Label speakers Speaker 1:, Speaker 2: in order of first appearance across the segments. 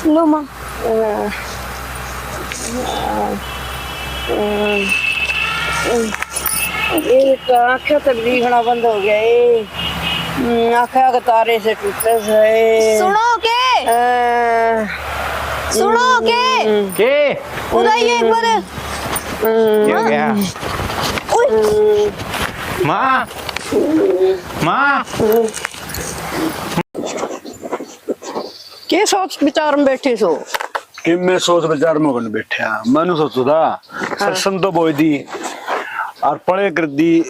Speaker 1: लो माँ।
Speaker 2: आँखें तो दिखना बंद हो गया आँखें के तारे से टूटे से।
Speaker 1: सुनो के सुनो के उधर ये एक बार
Speaker 3: क्या हो गया? माँ माँ
Speaker 2: के सोच विचार में बैठे सो
Speaker 4: कि मैं सोच विचार में कौन बैठा मैंने सोचा था सरसों तो बोई दी और पड़े कर दी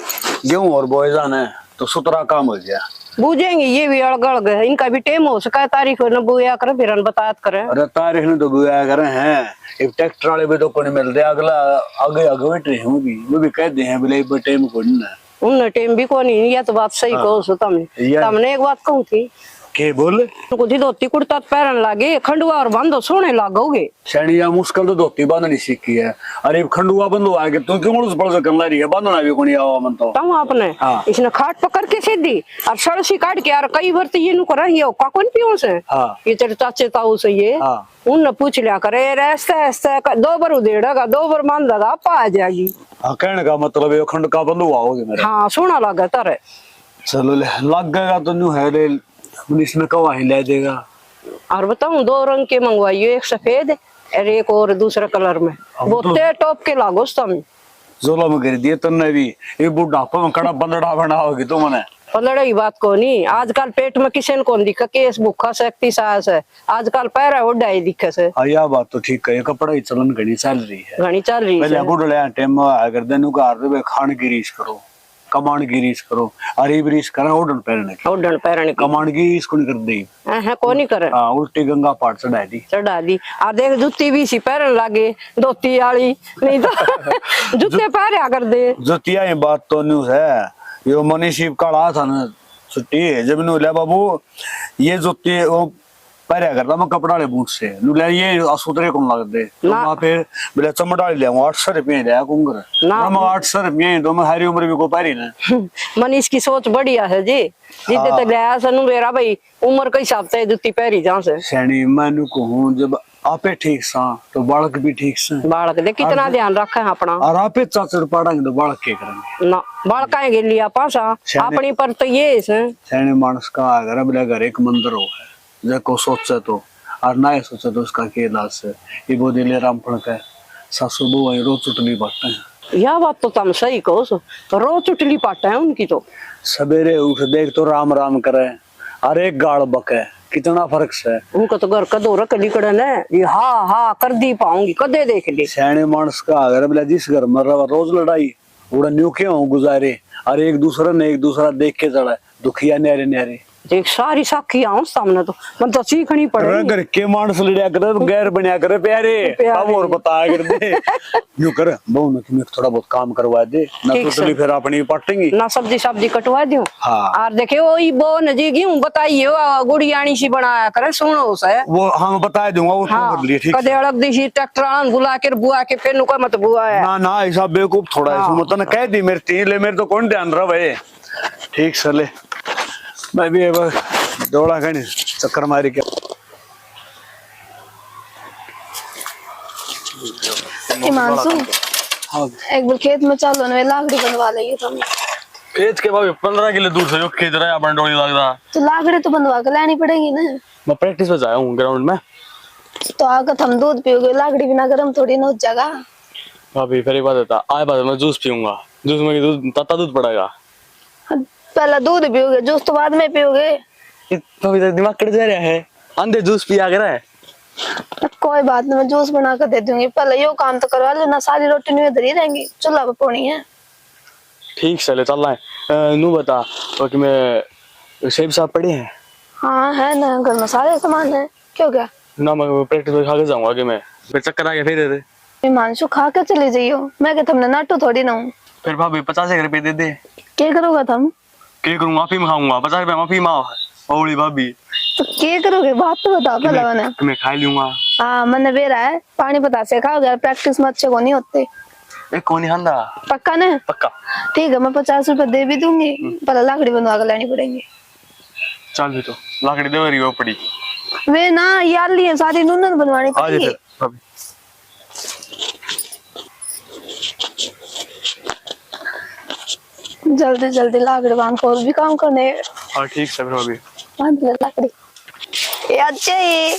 Speaker 4: गेहूं और बोए जाने तो सुतरा काम हो गया।
Speaker 2: बूझेंगे ये भी अड़गड़ गए इनका भी टेम हो सका तारीख न बुया करे फिर बतात करे।
Speaker 4: अरे तारीख ने तो बुया करे हैं एक ट्रैक्टर वाले भी तो कौन मिल रहे अगला आगे आगे बैठ रहे हैं वो भी कहते हैं बोले टेम कौन है
Speaker 2: उन टेम भी कौन ये तो बात सही कहो सो तुमने एक बात कहूँ थी
Speaker 4: के बोले
Speaker 2: कुछ धोती कुर्ता पहन लागे खंडुआ और बांधो सोने लागोगे
Speaker 4: शनिया मुश्किल तो धोती बांधनी सीखी है। अरे खंडुआ बंधो आगे तू क्यों उस पड़ कर ला रही है बांधना भी कोनी आवा मन तो
Speaker 2: तुम आपने इसने खाट पकड़ के सीधी और सड़सी काट के यार कई बार तो ये नु करा ये का कौन पियो से ये तेरे चाचे ताऊ से ये उन पूछ लिया करे ऐसा ऐसा दो बार उधेड़ेगा दो बार बांधेगा आप आ जाएगी।
Speaker 4: हाँ कहने का मतलब ये खंड का बंधुआ होगी मेरे।
Speaker 2: हाँ सोना लगा तारे
Speaker 4: चलो लग गएगा तो न्यू है रे इसमें कवा ही ले देगा।
Speaker 2: और बताऊं दो रंग के मंगवाइयो एक सफेद और एक और दूसरा कलर में वो ते टॉप के लागो तुम
Speaker 4: जोला में कर दिए तुमने भी ये बुढ़ापा में कड़ा बंदड़ा बना होगी तुमने
Speaker 2: लड़ाई बात को नहीं आजकल पेट में किसी को दिखा केस भूखा शक्ति साहस है आजकल पैरा उड़ाई दिखे से।
Speaker 4: यह बात तो ठीक है कपड़ा ही चलन घनी चल रही है
Speaker 2: घनी चल रही
Speaker 4: है बुढ़े टाइम अगर दिन का खान की रीस करो कमांड की रीस करो अरे रीस करें ओडन पैरने कमांड की रीस कौन कर दी
Speaker 2: है कौन करे
Speaker 4: उल्टी गंगा पाट चढ़ा दी
Speaker 2: आ देख जुत्ती भी सी पैरन लागे धोती वाली नहीं तो जूते पैर कर दे
Speaker 4: जुतिया ये बात तो न्यूज है यो मनीषी काढ़ा था ना छुट्टी जब नु ले बाबू ये जुत्ती वो पैर करता मैं कपड़ा ले बूट से नु ले ये असुतरे कौन लग दे तो वहां पे बोले चमड़ा ले 800 रुपए दे कुंगर ना मैं 800 रुपए दो मैं हरी उम्र भी को पारी ना
Speaker 2: मनीष की सोच बढ़िया है जी जिते तक गया सनु मेरा भाई उम्र के हिसाब से जुत्ती पहरी जान से सैनी
Speaker 4: मैं कहूं जब आपे ठीक सा तो बालक भी ठीक से
Speaker 2: बालक दे कितना ध्यान रखा है अपना और
Speaker 4: आपे चाचड़ पाड़ेंगे तो बालक के करेंगे
Speaker 2: ना बालक आएंगे लिया पासा अपनी पर तो ये है
Speaker 4: सैनी मानस का अगर अब घर एक मंदिर हो है जको सोचे तो और ना सोचे तो उसका के इलाज है ये वो दिले रामफल का सासू बहू वही रोज चुटली पाटे हैं।
Speaker 2: यह बात तो तुम सही कहो सो रोज चुटली पाटे हैं उनकी तो
Speaker 4: सवेरे उठ देख तो राम राम करे और एक गाड़ बके कितना फर्क है
Speaker 2: उनका तो घर कदो रख लिकड़े ने ये हाँ हाँ कर दी पाऊंगी कदे देख ली
Speaker 4: सैने मानस का अगर बोला जिस घर में रोज लड़ाई उड़ा न्यू क्यों गुजारे और एक दूसरे ने एक दूसरा देख के चढ़ा दुखिया न्यारे न्यारे देख
Speaker 2: सारी साखी आऊं सामने तो मन तो सीखनी पड़ेगी
Speaker 4: घर के मानस लड़िया करे गैर बनया करे प्यारे अब और बता कर दे न्यू कर बहु में तुम्हें थोड़ा बहुत काम करवा दे ना तो चली फिर अपनी पटेंगी ना
Speaker 2: सब्जी कटवा दूं
Speaker 4: हाँ
Speaker 2: और देखे वो वो नजी गेहूं बताइए गुड़ियानी सी बनाया करे सुनो से वो
Speaker 4: हम बता दूंगा वो
Speaker 2: हाँ, कर लिए ठीक कदे अलग दिशी ट्रैक्टर बुला के बुआ के फिर नुका मत बुआ है
Speaker 4: ना ना ऐसा बेवकूफ थोड़ा है मत ना कह दी मेरे तीन ले मेरे तो कौन ध्यान रहे ठीक सले मैं भी दौड़ा गए चक्कर मारी क्या
Speaker 1: हिमांशु एक बार खेत में चलो ना लाकड़ी बनवा लेंगे तुम
Speaker 3: खेत के भाभी 15 किलो दूर से जो खेत रहा है अपन डोली लगता
Speaker 1: तो लाकड़ी तो बनवा के लानी पड़ेगी ना।
Speaker 3: मैं प्रैक्टिस पे जाया हूँ ग्राउंड में
Speaker 1: तो आकर हम दूध पियोगे लाकड़ी बिना गर्म थोड़ी ना हो जाएगा।
Speaker 3: भाभी फिर एक बात बता आज बात मैं जूस पीऊंगा जूस में दूध तत्ता दूध पड़ेगा
Speaker 1: पहला दूध पियोगे जूस तो बाद में पियोगे
Speaker 3: भाभी तो दिमाग कट जा रहा है अंधे जूस पिया कर है
Speaker 1: कोई बात नहीं मैं जूस बना कर दे दूंगी पहले यो काम तो करवा लेना सारी रोटी नहीं इधर ही रहेंगी चूल्हा पे पोनी है।
Speaker 3: ठीक चले चल रहा है नू बता तो कि मैं सेब साहब पड़े हैं
Speaker 1: हाँ है ना घर में सारे सामान है क्यों क्या
Speaker 3: ना मैं प्रैक्टिस में खा के जाऊंगा कि मैं फिर चक्कर आ गया फिर
Speaker 1: हिमांशु खा के चले जाइयो मैं क्या तुमने नाटू थोड़ी ना हूँ
Speaker 3: फिर भाभी 50 रुपए दे दे
Speaker 1: क्या करोगा तुम
Speaker 3: क्या करूँ माफी में खाऊंगा 50 रुपए माफी माँ ओली भाभी
Speaker 1: तो क्या करोगे बात तो बताओ पहले मैंने
Speaker 3: मैं खा लूंगा
Speaker 1: हाँ मैंने बेरा है पानी पता से खाओगे प्रैक्टिस में अच्छे को नहीं होते
Speaker 3: कौन नहीं खांदा
Speaker 1: पक्का ना
Speaker 3: पक्का
Speaker 1: ठीक है मैं 50 रुपए दे भी दूंगी पर लाकड़ी बनवा कर लेनी पड़ेगी
Speaker 3: चल भी तो लाकड़ी दे रही हो पड़ी
Speaker 1: वे ना यार लिए सारी नूनन बनवानी
Speaker 3: आ जाए
Speaker 1: पड़ेगी।
Speaker 3: फिर भाभी।
Speaker 1: जल्दी जल्दी लाकड़ी बांध को और भी काम करने हैं।
Speaker 3: हाँ ठीक है फिर भाभी।
Speaker 1: बांध ले लाकड़ी। ये अच्छा है।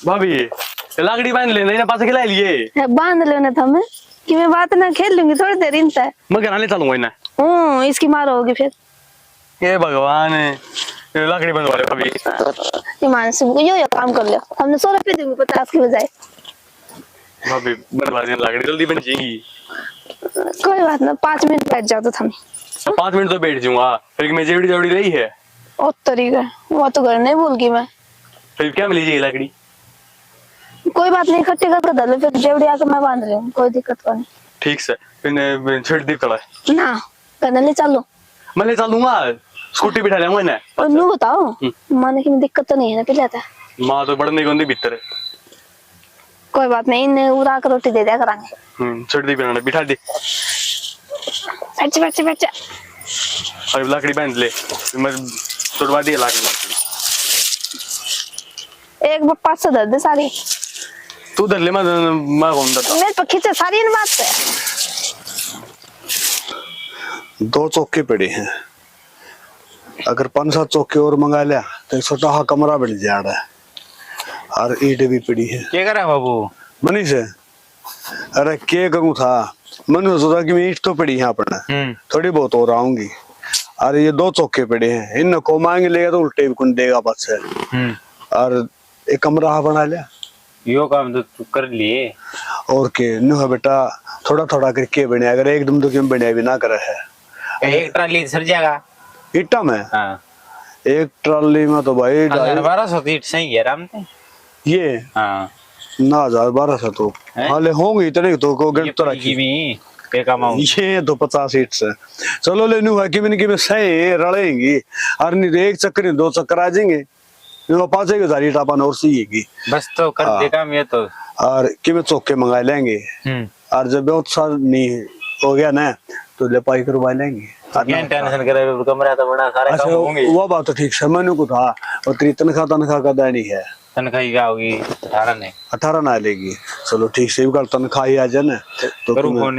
Speaker 3: भाभी ये लाकड़ी बांध लेना इन्हें पास खिला लिए।
Speaker 1: बांध लेने था मैं कि मैं बात ना खेल लूंगी थोड़ी देर इंता है।
Speaker 3: मैं घर आने चलूंगा इन्हें।
Speaker 1: इसकी मार होगी फिर।
Speaker 3: ये भगवान है, ये लाकड़ी बंद वाले भाभी।
Speaker 1: ईमान से यो काम कर लिया हमने 100 रुपए दूंगी 50 की बजाय।
Speaker 3: भाभी बनवा देना लाकड़ी जल्दी बन जाएगी।
Speaker 1: कोई बात ना 5 मिनट बैठ जाओ तो थम।
Speaker 3: 5 मिनट तो बैठ जाऊंगा फिर मैं जेवड़ी जेवड़ी रही है।
Speaker 1: ओ तरीका वो तो घर नहीं भूल गई मैं।
Speaker 3: फिर क्या मिली जाएगी लाकड़ी।
Speaker 1: कोई बात नहीं इकट्ठे करके डालो फिर जेवड़ी आके मैं बांध रही हूँ कोई दिक्कत नहीं।
Speaker 3: ठीक से फिर छेड़ दी कड़ा
Speaker 1: ना करने ले चलो।
Speaker 3: मैं ले चलूंगा स्कूटी बिठा लेंगे इन्हें।
Speaker 1: और नू बताओ माने की दिक्कत तो नहीं है ना पिलाता।
Speaker 3: माँ तो बढ़ने को भीतर है।
Speaker 1: कोई बात नहीं इन्हें उड़ा कर रोटी दे दिया करांगे।
Speaker 3: छेड़ दी बिना बिठा दी।
Speaker 1: बैठ बैठ
Speaker 3: और लाकड़ी बांध ले मैं तोड़वा दी लाकड़ी।
Speaker 1: एक पास से दे सारी।
Speaker 3: तू धर ले मैं कौन धरता।
Speaker 1: मेरे पर खींचे सारी इन बात से।
Speaker 4: 2 चौके पड़े हैं, अगर 5-7 चौके और मंगा लिया तो एक छोटा सा कमरा बन जाड़ा है। और ईट भी पड़ी है।
Speaker 5: क्या करा बाबू?
Speaker 4: मनीष है। अरे क्या करूँ था, मैंने सोचा कि मैं ईट तो पड़ी है अपने थोड़ी बहुत और आऊंगी। अरे ये 2 चौके पड़े हैं, इन को मांग लेगा तो उल्टे भी कुन देगा बस है। और एक कमरा बना लिया।
Speaker 5: यो काम तो तू कर लिए।
Speaker 4: और के नु है बेटा थोड़ा थोड़ा करके बने, अगर एकदम तो क्यों बने भी ना करे है।
Speaker 5: एक ट्राली सर जाएगा
Speaker 4: ईटा में।
Speaker 5: हाँ।
Speaker 4: एक ट्राली में तो भाई
Speaker 5: 1200 ईट सही है आराम से।
Speaker 4: ये
Speaker 5: हाँ
Speaker 4: ना 1200 तो हाले होंगे इतने तो को
Speaker 5: ये
Speaker 4: गिनती तो
Speaker 5: पड़ी
Speaker 4: रखी।
Speaker 5: पे कमाऊं।
Speaker 4: ये तो 50 ईट से चलो लेनू है कि मैंने सही रड़ेंगी। और नहीं तो एक चक्कर नहीं 2 चक्कर आ जाएंगे। 5,000 ईट अपन और सीएगी
Speaker 5: बस तो कर दे काम ये तो।
Speaker 4: और कि मैं चौके मंगा लेंगे। और जब बहुत साल नहीं हो गया ना तो लेपाई करवा लेंगे।
Speaker 5: क्या टेंशन करे, कमरा तो बड़ा सारे काम होंगे।
Speaker 4: वो बात तो ठीक है, मैंने को था और तेरी तनख्वाह का देनी है।
Speaker 5: तनख्वाह क्या होगी? 18 ने
Speaker 4: 18 ना लेगी। चलो ठीक से कल तनख्वाह ही आ जाए ना तो
Speaker 5: करूँ फोन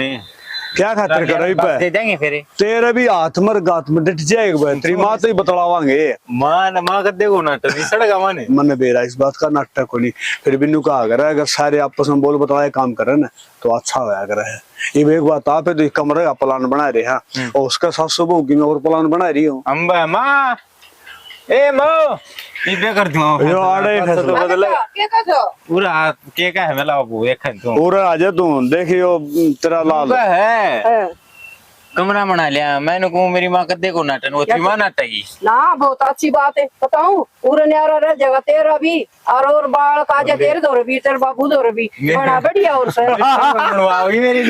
Speaker 4: क्या खातिर कर रही पे
Speaker 5: दे देंगे फिर।
Speaker 4: तेरे भी हाथ मर गात में डट जाएगा तेरी माँ तो ही बतलावांगे।
Speaker 5: माँ कर देगो ना तो सड़गा माने
Speaker 4: मन बेरा इस बात का नाटक को नहीं। फिर बिन्नू कहा अगर अगर सारे आपस में बोल बतलाए काम करे ना तो अच्छा होया अगर है। ये एक बात आप है तो कमरे का प्लान बना रहे हैं और उसका साथ सुबह होगी मैं और प्लान बना रही हूँ।
Speaker 5: अम्बा माँ ए माँ ये कर दूँ
Speaker 4: यो आड़े
Speaker 5: तो बदल
Speaker 2: क्या कर दो
Speaker 5: पूरा के का है मैं लाओ एक है तू
Speaker 4: पूरा आ जा तू देखियो तेरा लाल
Speaker 5: है कमरा बना लिया। मैंने कहूँ मेरी माँ कर देखो नाटन वो माँ नाटकी
Speaker 2: ना बहुत अच्छी बात है बताऊं पूरा न्यारा रह जगह तेरा भी और बाल काजे तेरे दौर भी तेरे बाबू दौर भी बड़ा बढ़िया और सर
Speaker 5: बनवाओगी मेरी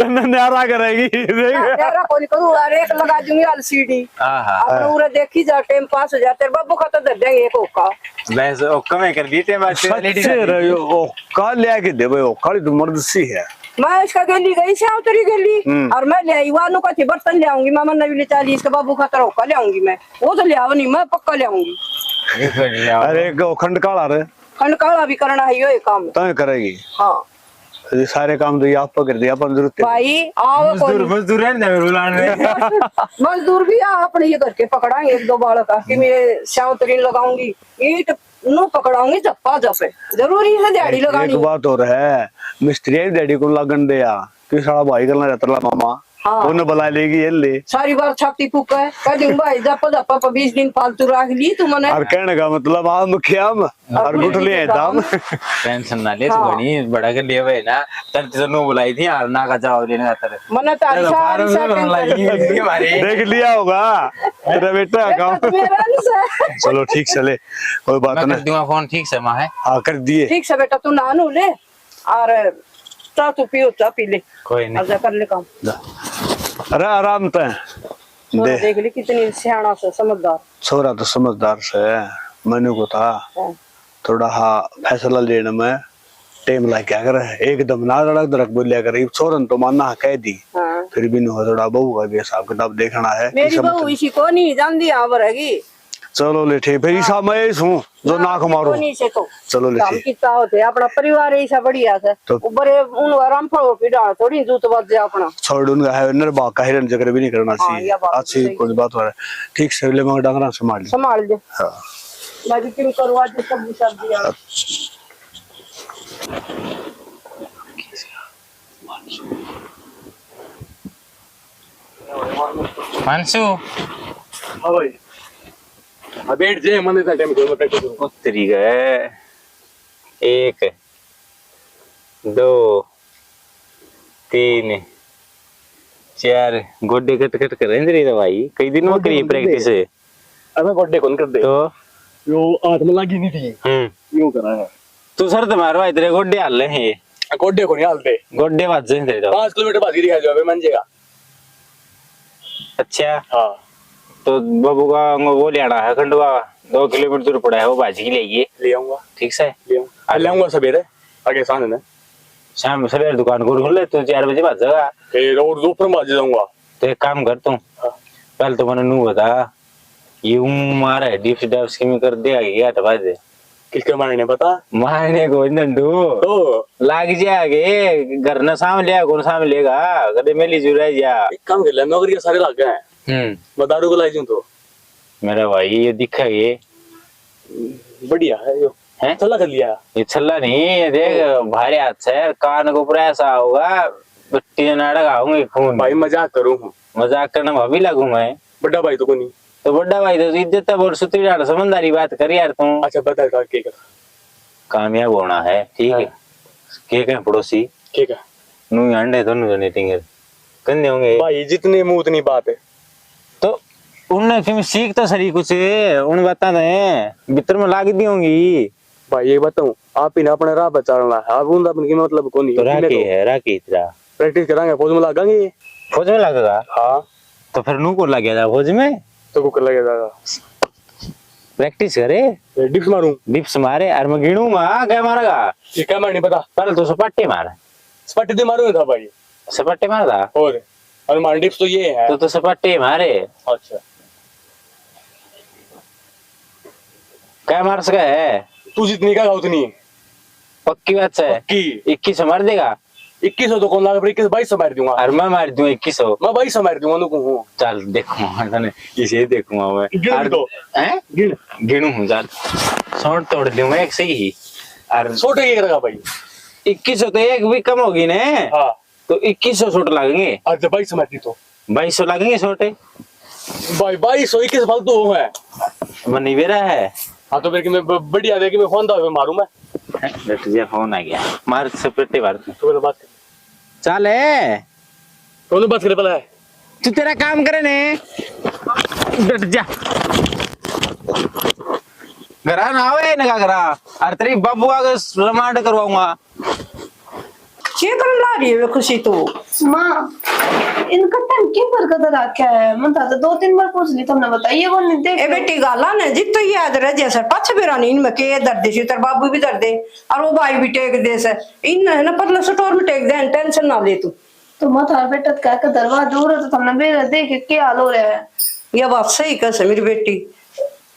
Speaker 4: न्यारा करेगी
Speaker 2: न्यारा कोई करूँ और एक लगा दूंगी एलसीडी अपने पूरा देखी जा टाइम पास हो जाते बाबू खाता दे देंगे एक ओका
Speaker 5: बस ओका में कर दी थे बात
Speaker 4: सच्चे रहो ओ का ले के दे भाई ओ काली तो मर्द सी है।
Speaker 2: मैं इसका गली गई श्याम तरी गली और मैं ले आई वानू का बर्तन ले आऊंगी मामा नवी 40 के बाबू खाता रोका ले आऊंगी मैं वो तो ले आओ नहीं मैं पक्का ले आऊंगी।
Speaker 4: अरे खंड काला रे
Speaker 2: खंड काला भी करना है ये काम
Speaker 4: तय करेगी।
Speaker 2: हाँ
Speaker 4: ये सारे काम तो ये आप कर दिया अपन जरूरत
Speaker 2: भाई आओ
Speaker 5: मजदूर है ना
Speaker 2: मजदूर भी आ अपने ये करके पकड़ाएंगे 1-2 बाल का कि मैं श्याम तरी लगाऊंगी ईट नो पकड़ाऊंगी जप्पा जपे जरूरी है दिहाड़ी लगानी।
Speaker 4: एक बात और है मिस्त्री दिहाड़ी को लगन दिया कि साला भाई करना रहता मामा उन्हें बुला लेगी ये ले
Speaker 2: सारी बार छाती फूक है कह दूं भाई जप्पा जप्पा 20 दिन फालतू रख ली तू मने
Speaker 4: और कहने का मतलब आम मुखियाम और गुठली दाम
Speaker 5: टेंशन ना ले तू बनी बड़ा कर लिया भाई ना तन तो नो बुलाई थी यार ना का जवाब देने आता रे
Speaker 2: मने तारी सारी
Speaker 4: देख लिया होगा तेरा बेटा काम। चलो ठीक चले कोई बात
Speaker 5: मैं कर
Speaker 4: नहीं
Speaker 5: दूंगा फोन ठीक से माँ है।
Speaker 4: हाँ कर दिए
Speaker 2: ठीक से बेटा तू नानू ले और चा तू पियो चा पी ले
Speaker 5: कोई नहीं
Speaker 2: और कर ले काम।
Speaker 4: अरे आराम तय दे
Speaker 2: देख ली कितनी सियाना से समझदार
Speaker 4: छोरा तो समझदार से मैंने को था थोड़ा हाँ फैसला लेने में टाइम लग क्या कर एकदम ना लड़क दरक बोलिया कर छोरन तो मानना कह दी फिर भी नहीं थोड़ा बहू का भी हिसाब किताब देखना है।
Speaker 2: मेरी बहू इसी को नहीं जानती आवर हैगी।
Speaker 4: चलो ले ठीक फिर ईसा मैं हूँ जो नाक मारो। चलो ले ठीक
Speaker 2: कितना होते अपना परिवार ऐसा बढ़िया है
Speaker 4: तो
Speaker 2: ऊपर उन आराम फड़ो की डाल थोड़ी जूत बज जाए अपना
Speaker 4: छोड़ उनका है नरबा का हिरन जगह भी नहीं करना चाहिए। अच्छी कोई बात हो रहा है ठीक से ले मैं डंगरा संभाल
Speaker 2: ले।
Speaker 4: हां
Speaker 2: मैं भी क्यों करवा दे सब सब्जी यार।
Speaker 5: मानसू
Speaker 3: हाँ भाई बैठ जाए मन इतना टाइम को प्रैक्टिस करूं।
Speaker 5: उत्तरी गए 1 2 3 4 गोड्डे कट कट कर रहे रे भाई कई दिन में करी प्रैक्टिस है।
Speaker 3: अबे गोड्डे कौन कर दे
Speaker 5: तो
Speaker 3: यो हाथ में लगी नहीं थी यूं करा है
Speaker 5: तू सर तुम्हारा भाई तेरे गोड्डे हाल है
Speaker 3: गोड्डे को नहीं हालते
Speaker 5: गोड्डे बाज जाए तेरे तो
Speaker 3: 5 किलोमीटर बाद गिरी जाओ मन जाएगा।
Speaker 5: अच्छा
Speaker 3: हाँ
Speaker 5: तो बाबू का वो ले आना है खंडवा 2 किलोमीटर दूर पड़ा है वो भाजी लेगी
Speaker 3: ले आऊंगा
Speaker 5: ठीक से
Speaker 3: ले आऊंगा सवेरे आगे शाम में
Speaker 5: शाम सवेरे दुकान को खोल ले तो 4 बजे बाद जाएगा
Speaker 3: फिर और दोपहर में जाऊंगा।
Speaker 5: तो एक काम कर तू पहले तो मैंने नू बता यूं मारा डिप्स डब्स की में कर देगा क्या हटवा दे
Speaker 3: किसके मारने पता
Speaker 5: मारने को नंडू
Speaker 3: तो
Speaker 5: लाग जाएगे घर न साम लिया कौन साम लेगा कदे मेली जुरा जा
Speaker 3: एक काम कर ले नौकरी के सारे लग गए हैं मैं दारू को लाई दूं तो
Speaker 5: मेरा भाई ये दिखा ये
Speaker 3: बढ़िया है यो
Speaker 5: हैं
Speaker 3: चला कर लिया
Speaker 5: ये छल्ला नहीं ये देख भारी हाथ से कान को ऊपर ऐसा होगा बट्टी नाटक आऊंगी खून
Speaker 3: भाई मजाक करूं
Speaker 5: मजाक करना भाभी लगू मैं
Speaker 3: बड़ा भाई तो को नहीं
Speaker 5: तो बड़ा भाई तो इज्जत और सुतरी डाल समझदारी बात कर यार तू।
Speaker 3: अच्छा बता का के कर
Speaker 5: कामयाब होना है ठीक है के कह पड़ोसी
Speaker 3: ठीक है
Speaker 5: नू अंडे दोनों जने टिंगर कंधे होंगे
Speaker 3: भाई जितने मुंह उतनी बात है
Speaker 5: तो उनने फिर सीख तो सही कुछ उन बता दे भीतर में लाग दी होंगी।
Speaker 3: भाई ये बताऊं आप ही ना अपने राह पर चलना है आप उन अपन की मतलब को नहीं
Speaker 5: तो राखी है राखी तेरा
Speaker 3: प्रैक्टिस करांगे फौज में लगांगे
Speaker 5: फौज में लगेगा
Speaker 3: हाँ
Speaker 5: तो फिर नू को लग गया फौज में
Speaker 3: तो को कर लगेगा
Speaker 5: प्रैक्टिस करे
Speaker 3: डिप्स मारूं
Speaker 5: डिप्स मारे और मैं गिनूंगा क्या मारेगा
Speaker 3: ये क्या मारने पता
Speaker 5: पहले तो सपाटे मार
Speaker 3: स्पट दे मारूंगा था भाई
Speaker 5: सपाटे मार था
Speaker 3: और मार डिप्स तो ये है
Speaker 5: तो सपाटे मारे
Speaker 3: अच्छा
Speaker 5: क्या मार सका है
Speaker 3: तू जितनी का उतनी
Speaker 5: पक्की बात है
Speaker 3: की
Speaker 5: 21 मार देगा
Speaker 3: 2100 तो कौन लाग 22 मार दूंगा
Speaker 5: और मैं मार दूं 2100
Speaker 3: मैं 22 मार दूंगा नुको हूं
Speaker 5: चल देखूंगा मैं इसे देखूंगा मैं
Speaker 3: गिन तो
Speaker 5: हैं गिनू हूं चल शॉट तोड़ लूं मैं एक सही ही और
Speaker 3: शॉट ये करेगा भाई
Speaker 5: 2100 तो एक भी कम होगी ना
Speaker 3: हां
Speaker 5: तो 2100 शॉट लगेंगे
Speaker 3: आज 22 मार दी तो
Speaker 5: 2200 लगेंगे शॉट
Speaker 3: भाई 2221 फालतू हो है
Speaker 5: मन नहीं बेरा है।
Speaker 3: हाँ तो फिर कि मैं बढ़िया दे कि मैं फोन दो मारूं मैं
Speaker 5: डट जा फोन आ गया मार सपटे मार
Speaker 3: तो मेरे बात
Speaker 5: चल है
Speaker 3: कौन बात करे पता है
Speaker 5: तू तेरा काम करे ने डट जा घरा ना आवे ना घरा और तेरी बाबू आगे रिमांड करवाऊंगा
Speaker 2: क्या कर ला रही है खुशी तो
Speaker 1: माँ इनका टाइम क्यों पर कदर रखा है मैं तो 2-3 बार पूछ ली तुमने बताइए वो नहीं देख
Speaker 2: ए बेटी गाला ने जित तो याद रह जैसे पाछ बेरा नहीं इनमें के दर्द दे तेरे बाबू भी दर्द दे और वो भाई भी टेक दे से इन है ना पतला स्टोर में टेक दे टेंशन ना ले तू
Speaker 1: तो मत हर बेटा का का दरवाजा दूर है तो तुमने बेरा देख क्या हाल हो रहा है।
Speaker 2: ये बात सही कैसे मेरी बेटी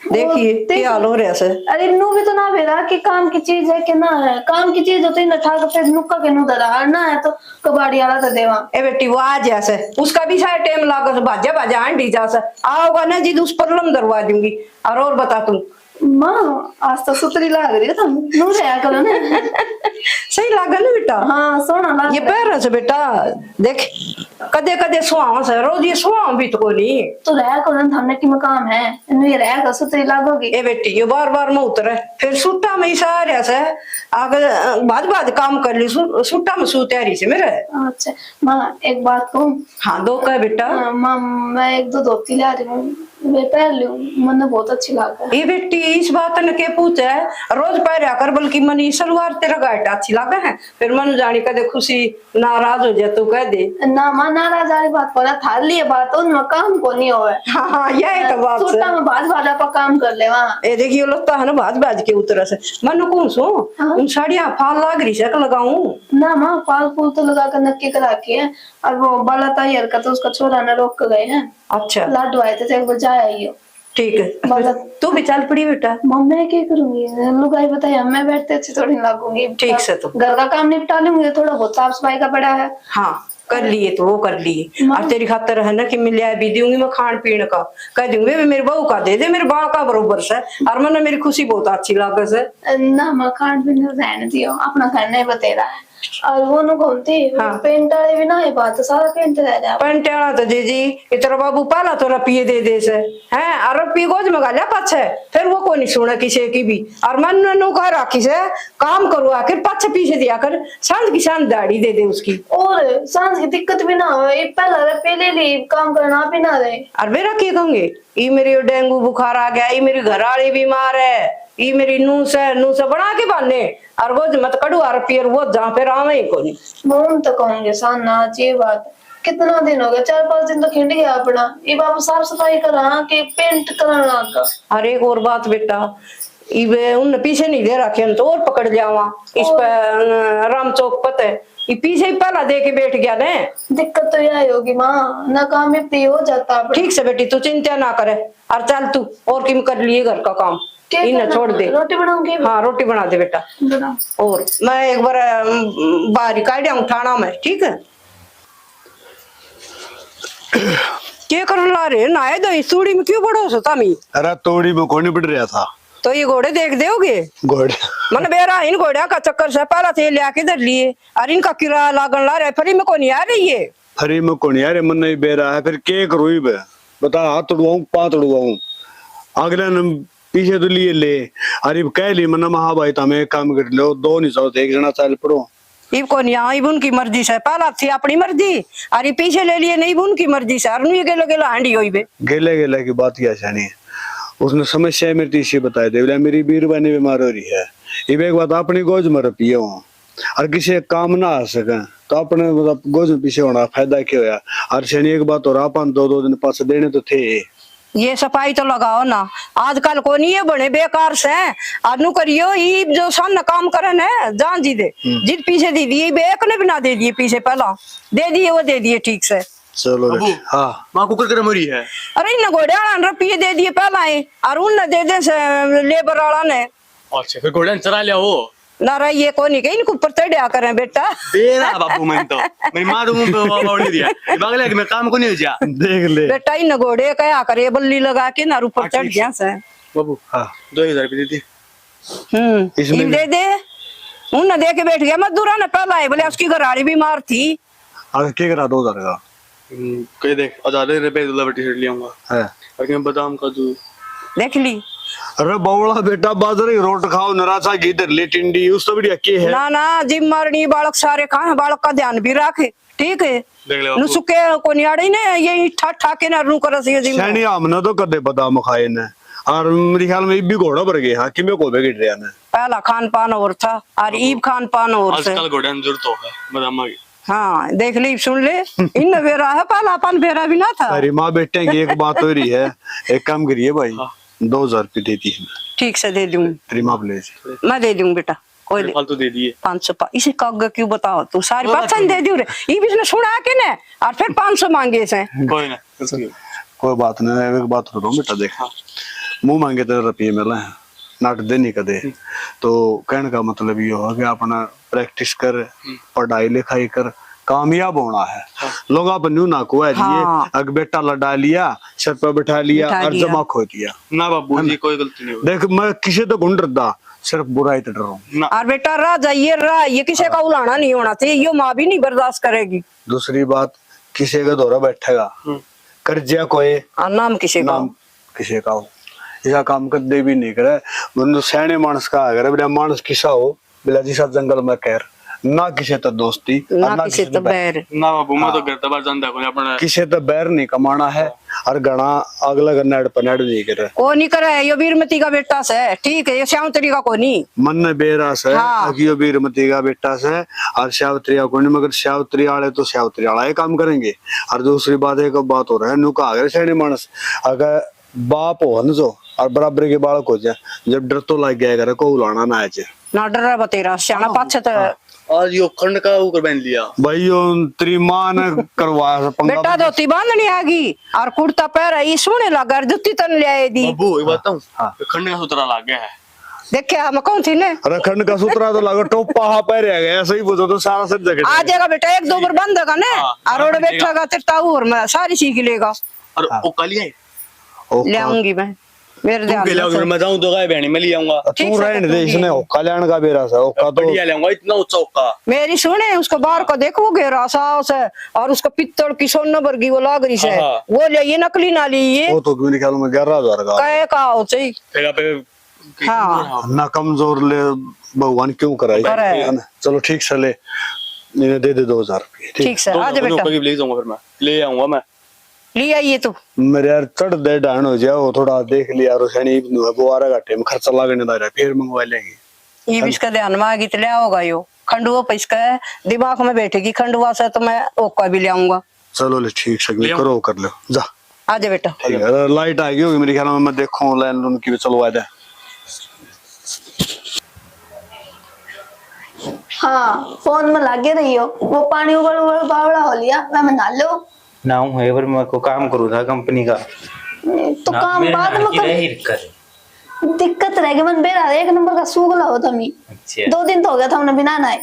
Speaker 2: देखिए क्या हाल हो रहा है।
Speaker 1: अरे नू भी तो ना बेरा कि काम की चीज है कि ना है काम की चीज होती ना ठा के नुक्का के नु दरा ना है तो कबाड़ी वाला तो देवा
Speaker 2: ए बेटी वो आ जैसे उसका भी शायद टाइम लागा बाजा बाजा आंटी जा से आओगा ना जी उस पर लम दरवा दूंगी और बता तुम
Speaker 1: माँ आज तो सुतरी लाग रही है तुम नू रहा करो ना
Speaker 2: सही लागा ना बेटा
Speaker 1: हाँ सोना लाग
Speaker 2: ये पैर से बेटा देख कदे कदे सुहाव से रोज ये सुहाव भी तो नहीं
Speaker 1: तो रहा करो ना हमने की मकाम है इन्हें ये रहा कर सुतरी लागोगी
Speaker 2: ए बेटी ये बार बार में उतरे फिर सुट्टा में इशारा से अगर बाद काम कर ली सुट्टा में सू तैयारी से मेरे
Speaker 1: अच्छा माँ एक बात कहूँ
Speaker 2: हाँ दो कह बेटा
Speaker 1: माँ मैं 1-2 धोती ला रही हूँ मैं पहन लूं, मन बहुत अच्छी लगा।
Speaker 2: ये बेटी इस बात न के पूछे रोज पहरा कर, बल्कि मन ई सलवार तेरा गाइट अच्छी लगे है, फिर मन जानी कदे खुशी नाराज हो जाए तो कह दे
Speaker 1: ना मां नाराज वाली बात को ना थार लिए बात उनमें काम को नहीं होवे।
Speaker 2: हाँ यही तो बात
Speaker 1: छोटा
Speaker 2: है।
Speaker 1: में भाज भाजा पर काम कर ले वहाँ।
Speaker 2: ए देखियो लगता है ना भाज भाज के उतर से मन कौन सो उन साड़ियां फाल लाग रही से लगाऊं
Speaker 1: ना मां फाल फूल तो लगा कर नक्की करा के है, और वो बाला तैयार का तो उसका छोरा ने रोक के गए हैं।
Speaker 2: अच्छा
Speaker 1: लाडू आए थे एक बार जा आई हो।
Speaker 2: ठीक है
Speaker 1: बाला
Speaker 2: तू भी चल पड़ी बेटा।
Speaker 1: मम्मी मैं क्या करूंगी, लुगाई बताया मैं बैठते अच्छी थोड़ी लागूंगी।
Speaker 2: ठीक से तो
Speaker 1: घर का काम निपटा लूंगी, थोड़ा बहुत साफ सफाई का पड़ा है।
Speaker 2: हाँ कर लिए तो वो कर लिए, और तेरी खातर है ना कि मैं लिया भी दूंगी मैं खान पीने का, कह दूंगी मेरे बहू का दे दे मेरे बाल का बरोबर से, और मन मेरी खुशी बहुत अच्छी लागे से।
Speaker 1: ना मां खान पीने रहने दियो, अपना घर नहीं बतेरा है। और वो नु घूमती
Speaker 2: हाँ।
Speaker 1: पेंट वाले भी ना ये बात सारा पेंट रह जाए।
Speaker 2: पेंट आना तो जी इतना बाबू पाला तो रपिए दे दे से हैं, और रपी गोज में गालिया पाछे फिर वो कोई नहीं सुना किसी की भी, और मन नु कह राखी से काम करो आखिर पाछे पीछे दिया कर, सांझ की सांझ दाढ़ी दे दे उसकी,
Speaker 1: और सांस की दिक्कत भी ना हो, ये पहला रे पहले ली काम करना भी ना रहे।
Speaker 2: और मेरा क्या कहूंगे ये मेरी डेंगू बुखार आ गया, ये मेरी घर वाली बीमार है, ये मेरी नूस से बना के बांधे, और वो मत कड़ू और पियर वो जहाँ पे रामे ही कोनी।
Speaker 1: मैं तो कहूंगे सान ना ये बात कितना दिन हो गया, 4-5 दिन तो खिंड गया अपना, ये बाबू साफ सफाई करा के पेंट करना लगा।
Speaker 2: और एक और बात बेटा, ये उन पीछे नहीं दे रखे तो और पकड़ जावा इस पर राम चौक पता है, ये पीछे ही पहला दे के बैठ गया ने।
Speaker 1: दिक्कत तो यही होगी माँ, ना काम भी हो जाता अपना।
Speaker 2: ठीक से बेटी तू चिंता ना करे, और चल तू और किम कर लिए घर का काम,
Speaker 1: क्या
Speaker 2: इन्हें
Speaker 1: करना?
Speaker 2: छोड़ दे।
Speaker 1: रोटी बनाऊंगी।
Speaker 2: हाँ रोटी बना दे बेटा,
Speaker 1: बना।
Speaker 2: और मैं एक बार बाहर काटिया उठाना मैं, ठीक है। क्या कर ला रे नाए दो सूड़ी में क्यों बड़ो सो तामी?
Speaker 4: अरे तोड़ी में कौन पड़ रहा था?
Speaker 2: तो ये घोड़े देख दोगे?
Speaker 4: घोड़े
Speaker 2: मन बेरा इन घोड़िया का चक्कर से पहला थे लिया के धर लिए, और इनका किराया लागन ला रहे, फ्री में कौन आ रही है?
Speaker 4: फ्री में कौन यार मन नहीं बेरा है, फिर के करूँ बता, हाथ तोड़वाऊं पाँव तोड़वाऊं, अगले न पीछे तो लिए ले, अरे कह ली मना महा भाई तमें काम कर लो, दो नहीं सौ एक जना चल पड़ो।
Speaker 2: इब को नहीं आई उनकी मर्जी से, पहला थी अपनी मर्जी, अरे पीछे ले लिए नहीं उनकी मर्जी से, और ये गेलो गेलो हांडी होई बे।
Speaker 4: गेले गेले की बात ही आसानी है, उसने समस्या मेरी तीसरी बताई दे, बोला मेरी बीरबानी बीमार हो रही है, ये एक बात अपनी गोज में रपिए हूँ, और किसी काम ना आ सके तो अपने मतलब गोज में पीछे होना फायदा क्या होया, और शनि एक बात और अपन 2-2 दिन पास देने तो थे।
Speaker 2: ये सफाई तो लगाओ ना, आजकल को नहीं है बड़े बेकार से, अनु करियो ये जो सन काम करे ना जान जी दे, जित पीछे दे दिए बेक ने बिना दे दिए, पीछे पहला दे दिए वो दे दिए ठीक से।
Speaker 4: चलो हाँ
Speaker 3: माँ कुकर गर्म हो रही है।
Speaker 2: अरे इन घोड़े रुपये दे दिए पहला है, और उन दे दे से लेबर वाला ने।
Speaker 3: अच्छा फिर घोड़े ने चरा लिया वो
Speaker 2: ना रहा ये कौन नहीं इनको ऊपर चढ़िया करें बेटा।
Speaker 3: बेरा बाबू मैं तो मेरी माँ तो मुंह पे बावड़ी दिया, दिमाग लगा कि मैं काम को नहीं हो जा।
Speaker 4: देख ले
Speaker 2: बेटा इन घोड़े क्या करे बल्ली लगा के ना ऊपर चढ़ गया से।
Speaker 3: बाबू हाँ 2000 रुपये दे दी।
Speaker 2: इसमें दे दे, उन दे के बैठ गया मजदूरा ने पहला है, बोले उसकी घरवाली बीमार थी।
Speaker 4: आगे क्या करा 2000 का?
Speaker 3: कह देख 1000 रुपये टी शर्ट ले आऊंगा
Speaker 4: है
Speaker 3: और मैं बादाम का दूध
Speaker 2: देख ली।
Speaker 4: अरे बवड़ा बेटा बाजरे की रोट खाओ, नरासा घी धर ले टिंडी, उस तो बढ़िया के है
Speaker 2: ना ना जिम मारनी बालक सारे खाए, बालक का ध्यान भी रखे ठीक है।
Speaker 3: देख ले
Speaker 2: नु
Speaker 3: बाबू
Speaker 2: सुके को नियाड़ी ने ये ठा ठा के ना रू कर से जिम
Speaker 4: शनि हमने तो कदे बादाम खाए ने, और मेरे ख्याल में भी घोड़ा भर गया कि मैं को बेगिट रहा ने।
Speaker 2: पहला खान पान और था और ईब खान पान और से।
Speaker 3: आजकल घोड़े में जरूरत होगा बादाम की।
Speaker 2: हाँ देख ली सुन ले, इन बेरा है पहला पान बेरा भी ना था।
Speaker 4: अरे माँ बेटे की एक बात हो रही है, एक काम करिए भाई 2000 रुपये देती है
Speaker 2: ठीक से दे दूंगी,
Speaker 4: तेरी माँ बोले
Speaker 2: मैं दे दूंगी बेटा, कोई दे
Speaker 3: फालतू दे दिए
Speaker 2: 500 इसे काग क्यों बताओ तू सारी पसंद दे दू रे, ये भी इसने सुना के ना और फिर 500 मांगे से।
Speaker 3: कोई ना
Speaker 4: कोई बात नहीं, एक बात बताऊं बेटा देख, मुंह मांगे तेरे रुपये मिला है नाट देने का दे, तो कहने का मतलब ये होगा कि अपना प्रैक्टिस कर, पढ़ाई लिखाई कर, कामयाब होना है। लोग आप न्यू ना को है
Speaker 2: हाँ।
Speaker 4: अग बेटा लड़ा लिया, सर पर बिठा लिया और जमा खो दिया
Speaker 3: ना बाबू जी, कोई गलती नहीं हुई।
Speaker 4: देख मैं किसी तो गुण डरदा, सिर्फ बुराई तो डर रहा हूँ।
Speaker 2: और बेटा रह जाइए रहा, ये किसी का उलाना नहीं होना चाहिए, ये माँ भी नहीं बर्दाश्त करेगी।
Speaker 4: दूसरी बात किसी का दौरा बैठेगा कर्जा कोई
Speaker 2: नाम किसी का
Speaker 4: नाम किसी का हो, ऐसा काम कर दे भी नहीं करे, मतलब सैने मानस का अगर बिना मानस किसा हो बिला जी साथ जंगल में कैर ना किसी तो दोस्ती
Speaker 2: ना
Speaker 4: और
Speaker 2: किसी तो बैर।
Speaker 3: ना बाबू मैं तो घर तबार जानता कोनी अपने
Speaker 4: किसी तो बैर नहीं कमाना है और घना अगला गन्नाड़ पनाड़ नहीं करे
Speaker 2: वो नहीं करे, यो वीरमती का बेटा से, ठीक है, ये श्यामतरी का को नहीं।
Speaker 4: मन ने बेरास है
Speaker 2: हाँ।
Speaker 4: कि यो वीरमती का बेटा से और श्यावत्री का कोई नहीं, मगर श्यावत्री वाले तो श्यावत्री वाला ही काम करेंगे। और दूसरी बात एक बात हो रहा है, नुका अगर सैनी मानस अगर बाप हो न जो और बराबर के बालक हो जाए, जब डर तो लग गया करे को उलाना ना आए
Speaker 2: ना डर रहा तेरा श्याना पाछे तो
Speaker 3: आज यो खंड का ऊपर बन लिया
Speaker 4: भाई यो तेरी मां ने करवाया पंगा।
Speaker 2: बेटा धोती बांधनी आगी और कुर्ता पहरा ये सोने लगा, जुत्ती तन ले आए दी।
Speaker 3: बाबू ये बताऊं खंड का सूत्रा लग गया है।
Speaker 2: देखे हम कौन थी ने
Speaker 4: रखंड का सूत्रा तो लगा टोपा हा पहन गया, सही बोलो तो सारा सब जगह
Speaker 2: आ जाएगा बेटा, एक दो बार बंदेगा ने और ओड़ बैठेगा तेरा और मैं सारी सीख लेगा।
Speaker 3: और वो कल है
Speaker 2: ले आऊंगी मैं, मेरे ध्यान
Speaker 3: ले आऊंगा मैं जाऊं तो गाय बहनी मैं ले आऊंगा।
Speaker 4: तू रहने दे, इसने होका लेने का बेरा सा होका तो
Speaker 3: बढ़िया ले आऊंगा इतना ऊंचा होका।
Speaker 2: मेरी सुने उसको बाहर को देखो घेरा सास है और उसका पित्तल की सोना वर्गी वो लाग रही है, वो ले ये नकली ना ली ये
Speaker 4: वो तो मेरे ख्याल में 11,000 का
Speaker 2: कहे का हो चाहिए।
Speaker 3: फिर पे
Speaker 2: हाँ
Speaker 4: ना कमजोर ले भगवान क्यों कराई है ना। चलो ठीक से ले, इन्हें दे दे 2,000 रुपये।
Speaker 2: ठीक से आ जा बेटा,
Speaker 3: करीब ले जाऊंगा, फिर मैं ले आऊंगा मैं।
Speaker 2: ले आइए तू।
Speaker 4: मेरे यार चढ़ दे डाण हो जाओ, थोड़ा देख लिया और सैनी वो 12 घंटे में खर्चा लगने दायरा फिर मंगवा लेंगे।
Speaker 2: ये भी इसका ध्यान में आ गई तो ले आओगा यो खंडुआ पे, इसका दिमाग में बैठेगी खंडुआ से तो मैं ओका भी ले आऊंगा।
Speaker 4: चलो ले ठीक से करो कर लो जा।
Speaker 2: आ जा बेटा।
Speaker 4: ठीक है, लाइट आ गई होगी मेरे ख्याल में, मैं देखूं लाइन उनकी भी चलवा दे।
Speaker 1: हाँ फोन में लागे रही हो, वो पानी उबल उबल बावड़ा हो लिया, मैं नहा लो।
Speaker 5: ना हूँ है पर मैं को काम करूँ था कंपनी का,
Speaker 1: तो काम बाद में कर, दिक्कत रहेगी। मन बेरा एक नंबर का सूगला होता मी।
Speaker 5: अच्छा
Speaker 1: 2 दिन तो हो गया था हमने बिना नहाए।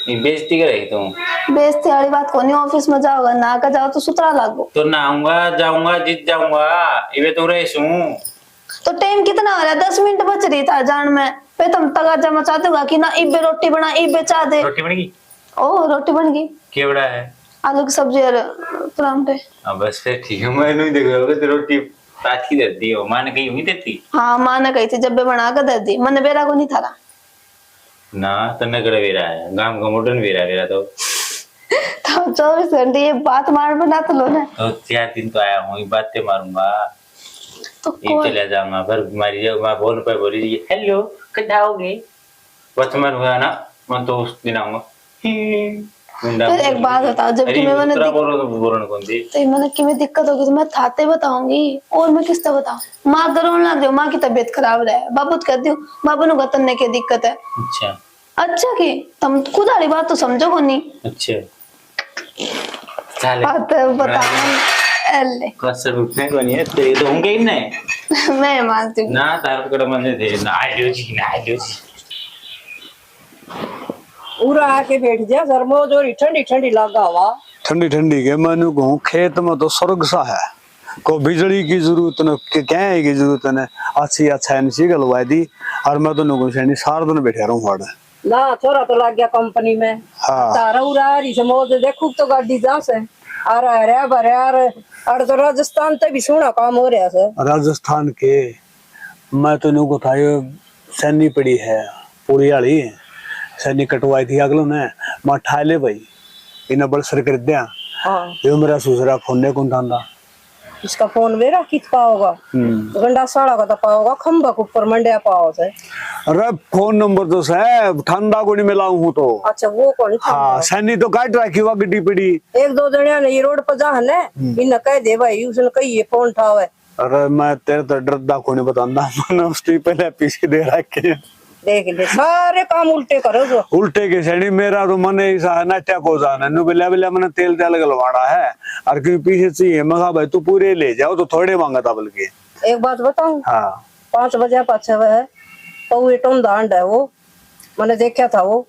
Speaker 5: बेइज्जती कर रही तुम।
Speaker 1: बेइज्जती वाली बात कोनी, ऑफिस में जाओगे नहा कर जाओ तो सुतरा लागो।
Speaker 5: तो नहाऊंगा जाऊंगा जीत जाऊंगा, इवे तो रेसू।
Speaker 1: तो टाइम कितना हो रहा है? 10 मिनट बच रही था जान में पे तुम तगाजा मचा दूंगा कि ना इबे रोटी बना इबे चा दे।
Speaker 5: रोटी बन गई?
Speaker 1: ओ रोटी बन गई,
Speaker 5: केवड़ा है
Speaker 1: आलू की सब्जी और परांठे।
Speaker 5: हाँ बस फिर ठीक है, मैं नहीं देख रहा तो रोटी ताजी दे दी हो, मां ने कही होगी देती।
Speaker 1: हाँ माँ ने कही थी जब बना कर दे दी, मन बेरा को नहीं था
Speaker 5: ना तो नगड़ वेरा है, गांव का मॉडर्न वेरा वेरा तो
Speaker 1: 24 घंटे ये बात मार बना तो लो ना।
Speaker 5: तो 4 दिन तो आया हूँ, बातें मारूंगा
Speaker 1: तो
Speaker 5: ये चले जाऊंगा, फिर तुम्हारी जब मैं फोन पे बोली हेलो कटाओगे बस मैं हुआ ना, मैं तो उस दिन आऊंगा।
Speaker 1: फिर एक बात बताओ, जब कि मैंने तो मैंने कि मैं दिक्कत होगी तो मैं थाते बताऊंगी और मैं किससे बताऊं? माँ करो ना दो, माँ की तबीयत खराब रहे, बाबू कह दू बाबू नु गतन की दिक्कत है। अच्छा की तुम खुद वाली बात तो समझो को नहीं।
Speaker 5: अच्छा चल
Speaker 1: बात बताओ ले
Speaker 5: कसर उठने को नहीं है तेरे तो होंगे ही नहीं।
Speaker 1: मैं मानती हूँ
Speaker 5: ना तार कड़ा मन दे ना आइडियो जी
Speaker 2: पूरा आके बैठ जा, गर्मो जो ठंडी ठंडी लगा हुआ
Speaker 4: ठंडी ठंडी के मैंने कहूँ खेत में तो स्वर्ग सा है, को बिजली की जरूरत न क्या है की जरूरत न अच्छी अच्छा सी गलवा दी और मैं तो नुकु से सारा दिन बैठा रहूं फाड़
Speaker 2: ना थोड़ा तो लग गया कंपनी में।
Speaker 4: हाँ
Speaker 2: तारा उड़ा रही से मौज देखू तो गाड़ी जा से आ रहा है भरे और तो राजस्थान ते भी सोना काम हो रहा है।
Speaker 4: राजस्थान के मैं तो नुकु था ये सैनी पड़ी है पूरी वाली सैनी कटवाई थी अगलो ने मैं ठा ले भाई इन्हें बड़ सर कर दिया।
Speaker 2: हाँ
Speaker 4: ये मेरा सुसरा फोन ने कौन था
Speaker 2: इसका फोन वेरा कित पाओगा गंडा साड़ा का तो पाओगा खंबा के ऊपर मंडिया पाओ से।
Speaker 4: अरे फोन नंबर तो है ठंडा को नहीं मिलाऊं हूं तो।
Speaker 2: अच्छा वो कौन था?
Speaker 4: हाँ सैनी तो काट रखी हुआ गड्डी पड़ी।
Speaker 2: 1-2 जणिया ने ये रोड पर जा है इन्हें कह दे भाई उसने कही ये फोन उठावे।
Speaker 4: अरे मैं तेरे तो डरदा को नहीं बतांदा, मैंने उसकी पहले पीछे दे रखे
Speaker 2: देख ले सारे काम उल्टे करो जो
Speaker 4: उल्टे के सैनी मेरा तो मन ऐसा नाट्या को जाना नु बिल्ला बिल्ला मैंने तेल गलवाना है और क्यों पीछे चाहिए मगा भाई तू पूरे ले जाओ तो थोड़े मांगा था बल्कि।
Speaker 2: एक बात बताऊं
Speaker 4: हाँ
Speaker 2: 5 बजे पाछे वह पौए टोन दांड है वो मैंने देखा था वो।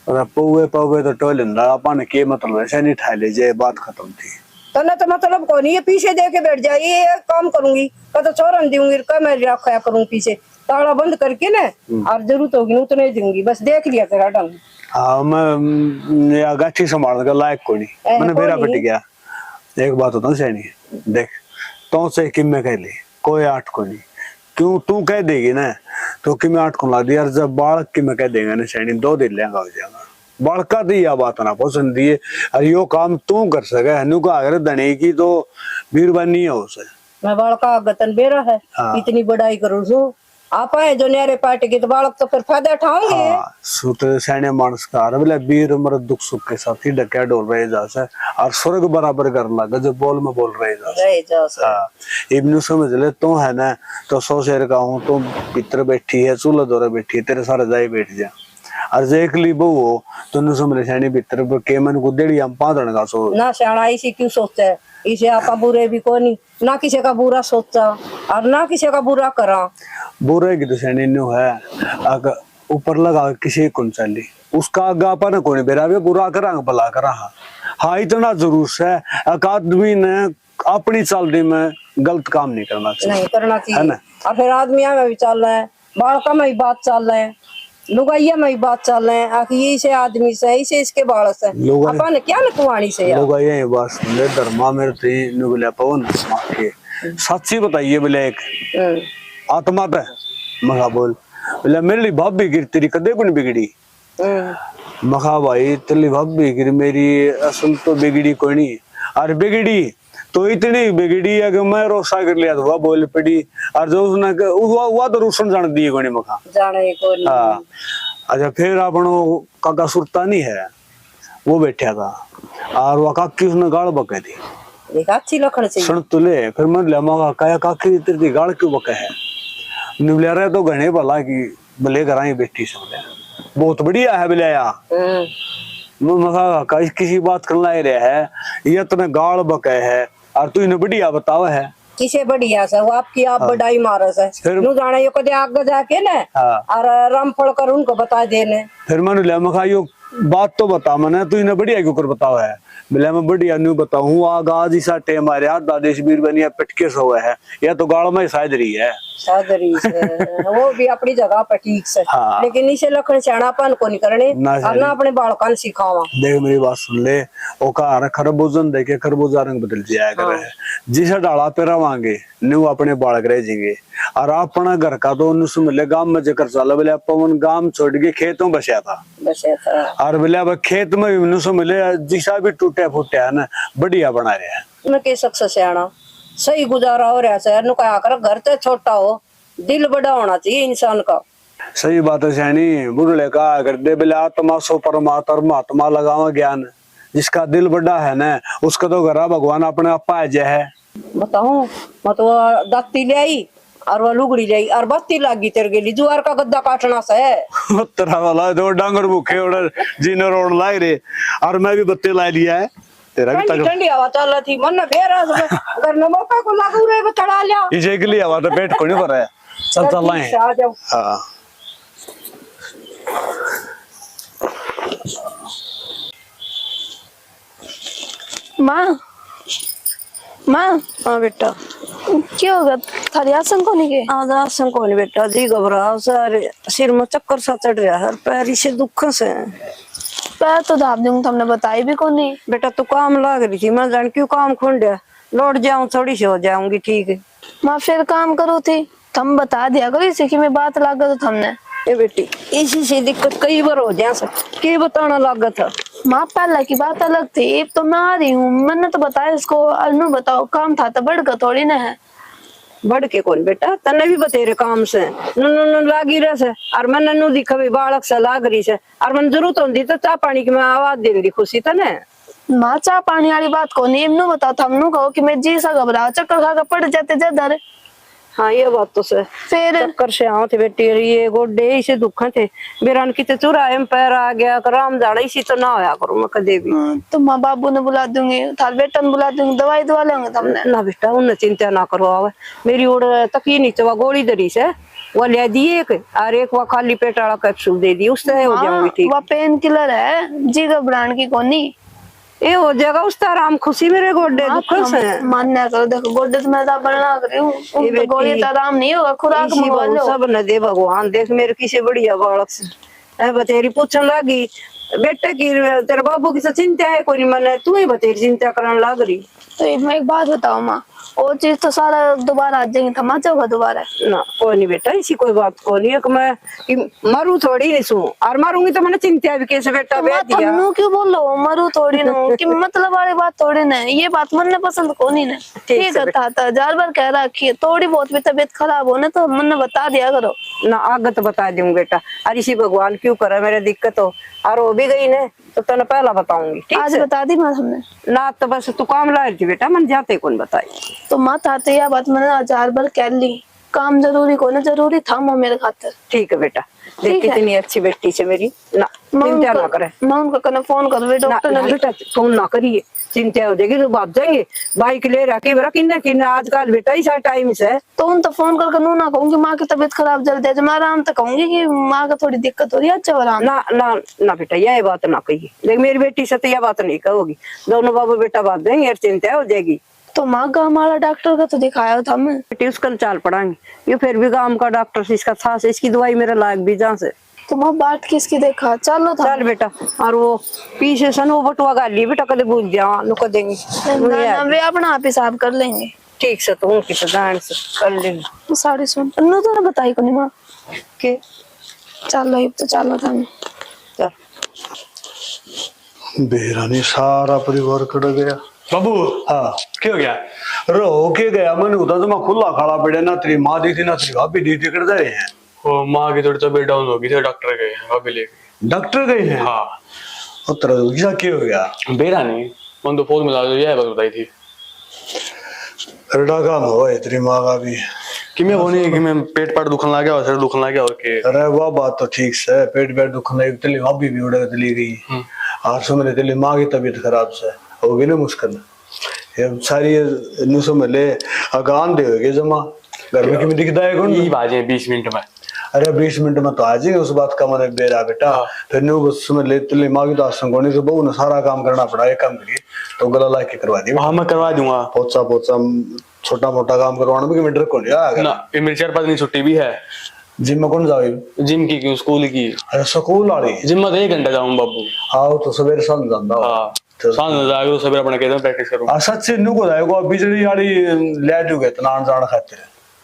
Speaker 4: अरे पौवे तो टोलिंदा अपन के मतलब ऐसे नहीं ठा ले जाए बात खत्म थी।
Speaker 2: तने तो मतलब को नहीं ये पीछे दे के बैठ जाए ये काम करूंगी कद छोरन दूंगी क मैं रखा करूं पीछे ताला बंद करके ना और जरूरत होगी उतने दूंगी बस देख लिया तेरा ढंग।
Speaker 4: हाँ मैं या गाठी संभालने का लायक को नहीं मैंने बेरा कट गया। एक बात होता सैनी देख तो से कि मैं कह ली कोई आठ को नहीं क्यों तू कह देगी ना तो कि मैं 8 को ला दिया, जब बालक की मैं कह देंगे ना सैनी 2 दिन लेंगा हो जाएगा बालका दी या बात ना पसंद दिए। अरे यो काम तू कर सके हनु का अगर दने की तो बीरबानी है उसे
Speaker 2: मैं बालका गतन बेरा है।
Speaker 4: हाँ।
Speaker 2: इतनी बड़ाई करूँ सो आप आए जो न्यारे पार्टी की तो बालक तो फिर फायदा उठाओगे।
Speaker 4: हाँ सुत सैन्य मानस का बोले वीर मर दुख सुख के साथ ही डकिया डोल रहे जा और स्वर्ग बराबर कर लगा जो बोल में बोल रहे जा। हाँ इब्नु समझ ले तो है ना तो 100 शेर का हूँ तो भीतर बैठी है चूल्हा दौरे बैठी है तेरे सारे जाए बैठ जा और जेकली बहु हो तो समझ सैनी भीतर के मन को देड़ी हम पादन का सो
Speaker 2: ना सियाना इसी क्यों सोचता है इसे आपा बुरे भी को नहीं ना किसी का बुरा सोचा और ना किसी का बुरा करा।
Speaker 4: बुरे की तो सैनी न्यू है अगर ऊपर लगा किसी को चली उसका आगा अपन को नहीं बेरा बुरा करा भला करा। हाँ इतना जरूर है एक आदमी ने अपनी चालनी में गलत काम नहीं करना चाहिए
Speaker 2: नहीं करना चाहिए
Speaker 4: है ना।
Speaker 2: और फिर आदमिया में भी चल रहे हैं बालका में भी बात चल रहे हैं लुगाइया में भी बात चल रहे हैं आखिर ये से आदमी से इसे इसके बाल से अपन क्या न कुआनी से यार
Speaker 4: लोग ये बस ले धर्मा मेरे ती नु बोले पवन के सच्ची बताइए बोले एक आत्मा पे मगा बोले मेरे लिए भाभी गिर तेरी कदे को नहीं बिगड़ी मखा भाई तेरी भाभी गिर मेरी असल तो बिगड़ी कोई नहीं और बिगड़ी तो इतनी बिगड़ी है कि मैं रोसा कर लिया तो बोल पड़ी और जो उसने वो तो रूसन जान दिए कोई मखा
Speaker 2: जाने को नहीं।
Speaker 4: हाँ अच्छा फिर अपनो काका सुरता नहीं है वो बैठा था और वो काकी उसने गाड़ बके दी
Speaker 2: एक अच्छी लखन चाहिए
Speaker 4: सुन तुले फिर मन ले मगा काया काकी तेरी गाड़ क्यों बके है निबले रहे तो घने भला की भले घरा बैठी समझे बहुत बढ़िया है बिलाया मगा का किसी बात करना ही रहा है ये तुम्हें गाड़ बके है और तू इन्हें बढ़िया बताओ है
Speaker 2: किसे बढ़िया सा वो आपकी आप बड़ाई मारस है नु जाने यो कदे आगे जाके ना और रामफल कर उनको बता देने
Speaker 4: फिर मैंने ले मखा यो बात तो बता मैंने तू इन्हें बढ़िया क्यों कर बताओ है मिला मैं बढ़िया न्यू बताऊं आग आज ही सा टेम आ रहा दादेश बीर बनिया पिटके सो है या तो गाड़ में शायद रही है
Speaker 2: वो भी अपनी जगह पर ठीक से
Speaker 4: हाँ।
Speaker 2: लेकिन इसे लखन सियाणापन को नहीं करने और ना अपने बालकान सिखावा।
Speaker 4: देख मेरी बात सुन ले ओ का खरबूजन देखे खरबूजा रंग बदल जाया करे है जिसे डाला पे रवांगे न्यू अपने बालक रह जाएंगे और अपना घर का तो उन्हें मिले गांव में जकर चला बोले अपन गांव छोड़ के खेतों बसा था और बोले अब खेत में भी मिले जिसा भी टूटे फूटे है ना बढ़िया बना रहे हैं
Speaker 2: मैं कह सकता सियाणा सही गुजारा हो रहा है कहा कर घर तो छोटा हो दिल बड़ा होना चाहिए इंसान का।
Speaker 4: सही बात है सैनी बुढ़े का कर दे बोले आत्मा सो परमात्मा लगावा ज्ञान जिसका दिल बड़ा है ना उसका तो घर भगवान अपने आप आ जाए है
Speaker 2: बताऊं मैं तो दाती ले आई और वो लुगड़ी ले आई और बत्ती लागी तेरे के लिए जुआर का गद्दा काटना सा है
Speaker 4: तेरा वाला दो डांगर भूखे और जीने रोड लाई रे और मैं भी बत्ती ला लिया है तेरा भी तक
Speaker 2: ठंडी हवा चल रही थी मन बेरा अगर न मौका को लागू रे चढ़ा लिया
Speaker 4: इसे के लिए हवा तो पेट को नहीं भरा है चल चल लाए
Speaker 2: आ जाओ।
Speaker 4: हां
Speaker 1: माँ माँ
Speaker 2: हाँ बेटा
Speaker 1: क्या होगा थारी आसन को नहीं के
Speaker 2: आज आसन को नहीं बेटा जी घबराओ सारे सिर में चक्कर सा चढ़ रहा है पैर से दुख से
Speaker 1: पैर तो दाब दूंगा तुमने बताई भी को नहीं
Speaker 2: बेटा तू काम लाग रही थी मैं जान क्यों काम खुंडा लौट जाऊं थोड़ी सी हो जाऊंगी ठीक है
Speaker 1: माँ फिर काम करो थी तुम बता दिया करो इसे कि मैं बात लागा तो तुमने
Speaker 2: ए बेटी इसी से दिक्कत कई बार हो जा सकती के बताना लागा था
Speaker 1: माँ पहला की बात अलग थी अब तो मैं आ रही हूँ मैंने तो बताया इसको अनु बताओ काम था तो बढ़ कर थोड़ी ना है
Speaker 2: बढ़ के कौन बेटा तने भी बतेरे काम से नुन लागी रह से और मैं नन्नू दिखा भी बालक से लाग रही से और मन जरूरत होती तो चाह पानी की मैं आवाज दे दी खुशी तने
Speaker 1: माँ चाह पानी वाली बात को नहीं इमनु बताओ थमनु कहो कि मैं जी सा घबराओ चक्कर खा कर पड़ जाते जदर
Speaker 2: हाँ ये बात तो से
Speaker 1: फिर
Speaker 2: चक्कर से आओ थे बेटी ये गोडे इसे दुख थे बेरान की चुराए पैर आ गया राम जाड़ा इसी तो ना होया करूँ मैं कदे भी
Speaker 1: तो माँ बाबू ने बुला दूंगी थार बेटा ने बुला दूंगी दवाई दवा लेंगे तुमने
Speaker 2: ना बेटा उन्हें चिंता ना करो आवे मेरी ओर तक ही नीचे गोली दरी से वो ले दी एक और एक वो खाली पेट वाला कैप्सूल दे दी उससे हो जाऊंगी ठीक
Speaker 1: वो पेन किलर है जी घबराने की कोनी
Speaker 2: ये हो जाएगा उसका आराम खुशी मेरे गोडे दुख से
Speaker 1: मानना करो देखो गोडे तो मैं बनना कर रही हूँ गोली तो आराम नहीं होगा खुराक मंगवा लो
Speaker 2: सब न दे भगवान देख मेरे किसी बढ़िया बालक से बतेरी पूछने लगी बेटे की तेरे बाबू की चिंता है कोई मैंने तू ही बतेरी चिंता करने लग रही
Speaker 1: तो मैं एक बात बताओ माँ वो चीज तो सारा दोबारा आ जाएंगे, तमाचा होगा दोबारा।
Speaker 2: ना कोई नहीं बेटा, इसी कोई बात को नहीं है कि मैं कि मरू थोड़ी नहीं सू, और मरूंगी तो मैंने चिंता भी कैसे बेटा
Speaker 1: मैं
Speaker 2: बेच दिया।
Speaker 1: तन्नू क्यों बोल लो मरू थोड़ी नो कि मतलब वाली बात थोड़ी ना है, ये बात मन ने पसंद को नहीं ना। ठीक है था 1000 बार कह रखी है, थोड़ी बहुत भी तबीयत खराब हो ना तो मन ने बता दिया करो
Speaker 2: ना, आगे तो बता दूं बेटा, और इसी भगवान क्यों करे मेरे दिक्कत हो, और वो भी गई ने तो तेने पहला बताऊंगी। ठीक
Speaker 1: आज
Speaker 2: से
Speaker 1: बता दी मैं हमने
Speaker 2: ना, तो बस तू काम ला रही थी बेटा, मन जाते कौन बताई।
Speaker 1: तो मत आते यह बात मैंने 1000 बार कह ली, काम जरूरी को ना जरूरी था वो मेरे खातिर।
Speaker 2: ठीक है बेटा, देख
Speaker 1: ठीक है।
Speaker 2: कितनी अच्छी बेटी से मेरी, ना चिंता ना करे,
Speaker 1: मैं उनको कने फोन कर वे
Speaker 2: ना
Speaker 1: डॉक्टर
Speaker 2: ना
Speaker 1: ने
Speaker 2: बेटा फोन ना करिए, चिंता हो जाएगी तो भाग जाएंगे, बाइक ले रखी बरा किन्ना किन्ना आजकल बेटा ऐसा टाइम से।
Speaker 1: तो उन तो फोन करके नू ना कहूंगी माँ की तबीयत खराब जल्दी आज, मैं आराम तक कहूंगी कि माँ का थोड़ी दिक्कत हो रही है, अच्छा आराम।
Speaker 2: ना ना ना बेटा यह बात ना कहिए, देख मेरी बेटी से तो यह बात नहीं कहोगी, दोनों बाबू बेटा बात देंगे, चिंता हो जाएगी।
Speaker 1: तो माँ का हमारा डॉक्टर का तो दिखाया था मैं,
Speaker 2: बेटी उसका चाल पड़ाएंगे, ये फिर भी गांव का डॉक्टर से इसका था से इसकी दवाई मेरे लायक भी जहाँ से।
Speaker 1: तो मैं बात किसकी देखा, चलो था
Speaker 2: चल बेटा, और वो पीछे से वो बटुआ गाली बेटा कदे भूल जा नुका देंगे
Speaker 1: ना वे अपना आप हिसाब कर लेंगे।
Speaker 2: ठीक से, तो उनकी तो जान से कर लेंगे।
Speaker 1: तो साड़ी सुन नू तो ना बताई को नहीं माँ
Speaker 2: के
Speaker 1: चलो ये तो चलो था
Speaker 2: चल
Speaker 4: बेरानी सारा परिवार कट गया।
Speaker 3: बाबू
Speaker 4: हाँ
Speaker 3: क्या हो गया?
Speaker 4: रो के गया मैंने उधर तो मैं खुला खड़ा पड़ा ना, तेरी माँ दी थी ना तेरी भाभी दी थी, कर रहे हैं।
Speaker 3: वो माँ की थोड़ी तबीयत डाउन हो गई थी, डॉक्टर गए हैं अभी लेके।
Speaker 4: डॉक्टर गए हैं?
Speaker 3: हाँ
Speaker 4: उतर क्या क्या हो गया?
Speaker 3: बेरा नहीं, मन तो फोन मिला जो यह बात बताई थी
Speaker 4: रड़ा काम हो तेरी माँ का भी
Speaker 3: कि मैं वो नहीं कि मैं पेट पाट दुखने लग गया और सिर दुखने लग गया और के।
Speaker 4: अरे वाह बात तो ठीक से, पेट दुखने लगी तेरी भाभी भी उड़े चली गई, और सुन तेरी माँ की तबीयत खराब से हो गई ना मुश्किल, ये सारी नु समझ ले अगान दे हो गए जमा घर में, कि दिखता है कौन
Speaker 3: ये बाजे 20 मिनट में।
Speaker 4: अरे 20 मिनट में तो आ जाएंगे, उस बात का मन बेरा बेटा। फिर नु बस समझ ले तेरी माँ की तो आसन कोनी तो बहु ने सारा काम करना पड़ा, एक काम करिए तो गला ला के करवा दी।
Speaker 3: हाँ मैं करवा दूंगा,
Speaker 4: पोचा पोचा छोटा मोटा काम करवाना भी मीटर को नहीं
Speaker 3: ना ये मेरी 4-5 दिन छुट्टी भी है।
Speaker 4: जिम में कौन जाओ?
Speaker 3: जिम की क्यों, स्कूल की।
Speaker 4: अरे स्कूल वाली
Speaker 3: जिम में तो 1 घंटा जाऊँ बाबू।
Speaker 4: आओ तो सवेरे शाम जाता
Speaker 3: हाँ सांझ में जाएगा तो सवेरे अपने कहते प्रैक्टिस करूँ।
Speaker 4: सच्चे नु को जाएगा बिजली वाली ले जुगे तो नान जान खातिर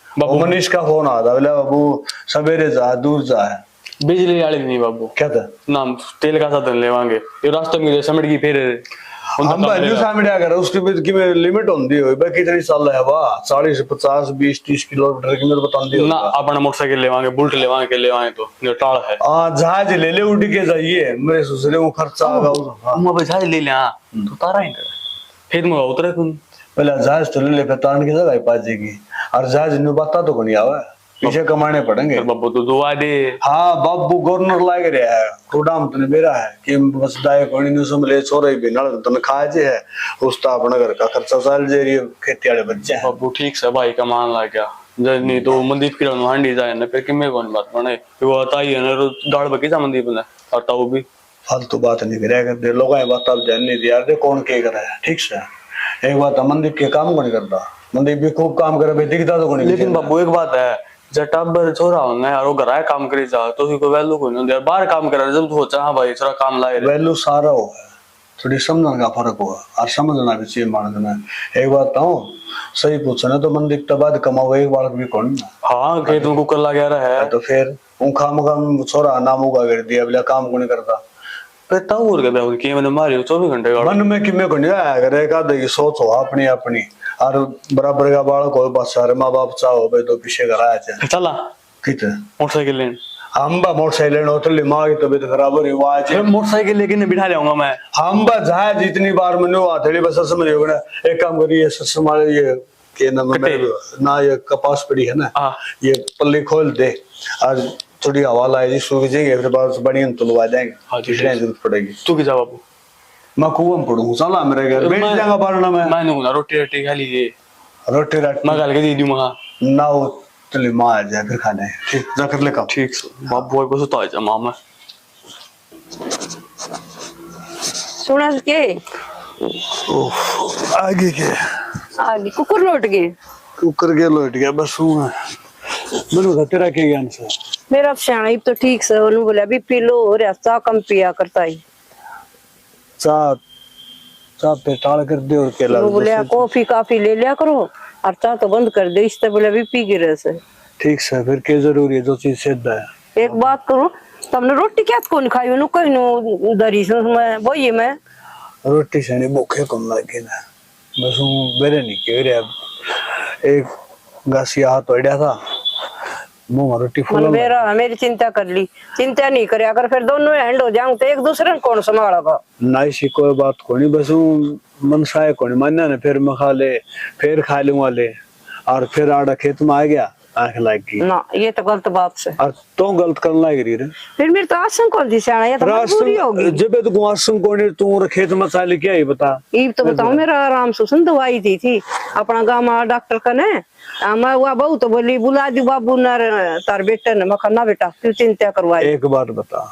Speaker 3: बाबू
Speaker 4: मनीष का फोन आता बोले बाबू सवेरे जा दूर जा है।
Speaker 3: बिजली वाली नहीं बाबू,
Speaker 4: क्या था
Speaker 3: नाम तेल का साधन लेवांगे ये रास्ते में समिट की फिर
Speaker 4: हम न्यू सामने कर उसकी की में लिमिट होती है भाई, कितनी साल है वाह 40 से 50 20 30 किलोमीटर की मेरे बता दी
Speaker 3: ना, अपना मोटरसाइकिल लेवांगे, बुलेट लेवांगे के लेवांगे तो जो टाल है।
Speaker 4: हां जहाज ले ले उड़ के जाइए, मेरे ससुरे को खर्चा आगा
Speaker 3: मैं जहाज ले लिया तो तारा ही फिर मैं उतरे तुम
Speaker 4: पहले जहाज तो ले ले तान की जगह पा जाएगी, और जहाज नु बता तो कोनी आवे पीछे कमाने पड़ेंगे।
Speaker 3: बाबू तो दुआ दे।
Speaker 4: हाँ बाबू गवर्नर लाग रहा है कोडाम तने बेरा है कि बस दाए कोनी नु समले छोरे भी नाल तने खा जे है उस तो अपना घर का खर्चा चल जे रही खेती वाले बच्चे हैं।
Speaker 3: बाबू ठीक से भाई कमान ला गया जब नहीं तो मंदीप की हांडी जाए ना फिर किमे कौन बात बने वो आता ही है ना दाल बकी जा मंदीप ने और ताऊ भी
Speaker 4: फालतू बात नहीं करे करते लोग ये बात अब जान नहीं दिया दे कौन के करे ठीक से। एक बात मंदीप के काम कौन करता, मंदीप भी खूब काम करे भाई दिखता तो कोनी।
Speaker 3: लेकिन बाबू एक बात है जटाबर छोरा होना यार वो घर काम करे जा तो कोई वैल्यू कोई नहीं यार, बाहर काम करे जब तो सोचा हाँ भाई छोरा काम लाए
Speaker 4: वैल्यू सारा हो है, थोड़ी समझने का फर्क हुआ और समझना भी चाहिए मानना। एक बात तो सही पूछना तो मंदीप तो बाद कमाओ एक बार भी कौन।
Speaker 3: हाँ खेत में कुकर लगा रहा है
Speaker 4: तो फिर खाम छोरा नाम उगा कर दिया बोले काम को नहीं करता
Speaker 3: ताऊ और के की मैंने मारी 24 घंटे
Speaker 4: मन में कि मैं को नहीं आया करे का दे सोच हो अपनी अपनी और बराबर का बालक हो बस सारे माँ बाप चाहो भाई तो पीछे घर आया थे
Speaker 3: चला
Speaker 4: कितने
Speaker 3: मोटरसाइकिल लेने
Speaker 4: हम बा मोटरसाइकिल होटल माँ की तबीयत खराब हो रही वहां
Speaker 3: मोटरसाइकिल लेके बिठा जाऊंगा मैं।
Speaker 4: हम बा जहां जितनी बार मैंने थोड़ी बस समझ ना एक काम करिए संभाल ये के ना ये कपास पड़ी है ना ये पल्ली खोल दे और थोड़ी हवा लाएगी सूख जाएंगे फिर बाद बढ़िया तुलवा जाएंगे जरूरत पड़ेगी।
Speaker 3: तू की जा बाबू
Speaker 4: मैं कुआं में पड़ूंगा चला मेरे घर बैठ जाएगा बारना में
Speaker 3: मैं नहीं रोटी रोटी खा लीजिए
Speaker 4: रोटी राटी
Speaker 3: मैं गाल के दे दूं वहां
Speaker 4: ना वो चले मां आ जाए फिर खाने ठीक जा कर ले काम
Speaker 3: ठीक बाबू को सुता जा मामा
Speaker 2: सुना के
Speaker 4: आगे के
Speaker 2: आगे कुकुर लौट गए
Speaker 4: कुकर के लौट गया बस हूं मैंने तेरा के ज्ञान से
Speaker 2: मेरा सियाणी तो ठीक से उन्होंने बोला भी पी लो हो रहा चा कम पिया करता ही
Speaker 4: चा चा पे टाल कर दे और केला
Speaker 2: बोले कॉफी काफी ले लिया करो और चाह तो बंद कर दे, इससे बोले बीपी गिरे से।
Speaker 4: ठीक से फिर के जरूरी है जो चीज सिद्ध है।
Speaker 2: एक बात करूं, तुमने रोटी क्या कौन खाई नु कोई नु दरी से मैं वही मैं
Speaker 4: रोटी से नहीं भूखे कम लगे ना, बस हूँ बेरे नहीं के रे एक गासिया हाथ अड़िया था, मुंह में रोटी फूल
Speaker 2: मेरा मेरी चिंता कर ली, चिंता नहीं करे अगर फिर दोनों हैंड हो जाऊं तो एक दूसरे को कौन संभालेगा।
Speaker 4: ना इसी कोई बात को नहीं, बस हूँ मन साय को नहीं मानना ने, फिर मैं खा ले फिर खा लूंगा ले, और फिर आड़ा खेत में आ गया आंख लाग गई
Speaker 2: ना, ये तो गलत बात से।
Speaker 4: और तो गलत करने लग रही रे।
Speaker 2: फिर मेरे तो आसन कौन दी से आना, ये तो मजबूरी होगी।
Speaker 4: जब तू आसन को नहीं तू खेत में चाल क्या ही बता।
Speaker 2: ये तो बताओ, मेरा आराम से सुन दवाई दी थी अपना गांव में डॉक्टर का ने, मैं वो बहु तो बोली बुला दी बाबू नर तार बेटा ने, मैं ना बेटा क्यों चिंता करवाई।
Speaker 4: एक बात बता,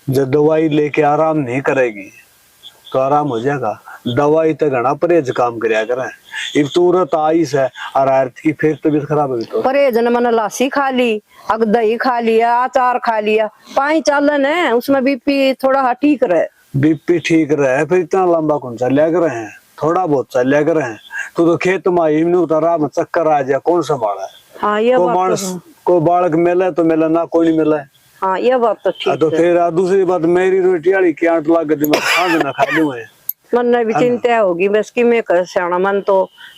Speaker 4: जब दवाई लेके आराम नहीं करेगी तो आराम हो जाएगा, दवाई तो घना परहेज काम करया करे, इब तुरंत आइस है और आरती की फिर तबीयत खराब होगी तो
Speaker 2: परहेज ने मैंने लासी खा ली, अग दही खा लिया, अचार खा लिया, पानी चालन है उसमें बीपी थोड़ा ठीक रहे।
Speaker 4: बीपी ठीक रहे फिर इतना लंबा कौन चलिया करे हैं, थोड़ा बहुत चलिया करे हैं, तो खेत में ही उतारा में चक्कर आ जाए कौन संभाला है।
Speaker 2: हाँ ये
Speaker 4: को
Speaker 2: बात
Speaker 4: मानस को बालक मिले तो मिले ना कोई नहीं मिले।
Speaker 2: हाँ ये बात तो ठीक
Speaker 4: तो फिर दूसरी बात मेरी रोटी वाली की आंट लग गई, मैं खा देना खा लूं है।
Speaker 2: मन ने भी चिंता होगी बस कि मैं कर सियाना, मन तो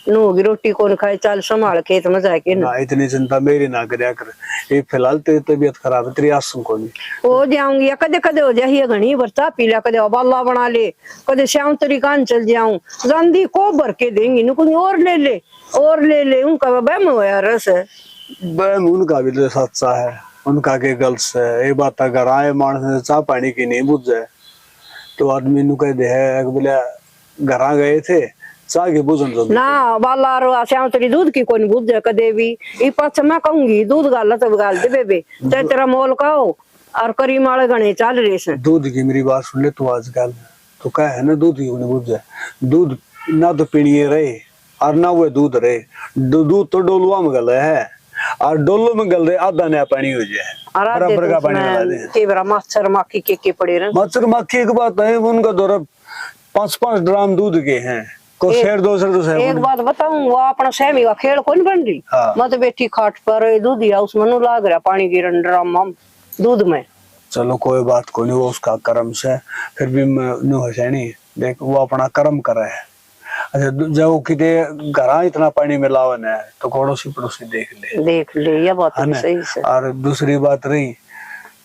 Speaker 2: नू होगी रोटी कौन खाए, चल संभाल खेत में जाके ना।
Speaker 4: इतनी चिंता मेरी ना करया कर, ये फिलहाल तेरी तबीयत खराब है, तेरी आसन को नहीं
Speaker 2: हो जाऊंगी या कदे कदे हो जाए घनी बरता पी लिया, कदे बाला बना ले, कदे श्याम तरी कान चल जाऊं, रंदी को भर के देंगी नु कोई और ले ले उनका बहम होया रस है।
Speaker 4: बहम उनका भी तो सच्चा है, उनका के गलत है। ये बात अगर आए मानस चाह पानी की नहीं बुझ जाए तो आदमी नु कह दे है बोले घर गए थे चाह के बुझन
Speaker 2: ना बाला रो श्याम तरी दूध की कोई बुझ जाए कदे भी। ई पाछ मैं कहूंगी दूध गाल तो गाल दे बेबे, ते तेरा मोल खाओ और करी माले गणे चल रहे से।
Speaker 4: दूध की मेरी बात सुन ले तू आजकल तो क्या है ना, दूध की नहीं बुझ जाए, दूध ना तो पीड़िए रहे और ना वो दूध रहे, दूध तो डोलुआ में गल है और डोलो में गल रहे आधा नया पानी हो जाए, बराबर का पानी मिला दे।
Speaker 2: के बरा मच्छर माखी के पड़े रहे,
Speaker 4: मच्छर माखी की बात है, उनका दौरा 5-5 ड्राम दूध के हैं को शेर दो शेर
Speaker 2: एक बात बताऊं, वो अपना सहमी का खेल कौन बन रही।
Speaker 4: हाँ।
Speaker 2: मैं तो बैठी खाट पर दूध या उसमें नु लाग रहा पानी गिरन ड्राम दूध में।
Speaker 4: चलो कोई बात को नहीं, वो उसका कर्म से, फिर भी नु हसैनी देख वो अपना कर्म कर रहा है। अच्छा जब किते घर इतना पानी मिलावन है तो पड़ोसी पड़ोसी देख ले
Speaker 2: ये बात है सही से।
Speaker 4: और दूसरी बात रही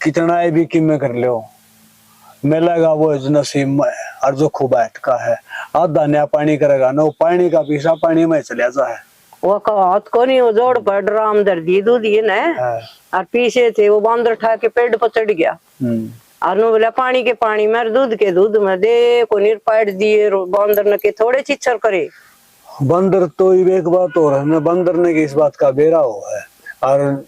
Speaker 4: कितना है भी किमें कर लो मिलेगा वो नसीब में, और जो खूब का है आधा नया पानी करेगा ना, पानी का पीसा पानी में चले जाए।
Speaker 2: वो हाथ को नहीं, वो जोड़ पर ड्राम दर दी दूध ये ना और पीछे थे वो बांदर उठा के पेड़ पर चढ़ गया और नु बोला पानी के पानी में दूध के दूध में दे को निरपाट दिए बंदर ने के थोड़े चिच्चर करे।
Speaker 4: बंदर तो एक बात हो रहा है ना, बंदर ने इस बात का बेरा हो है और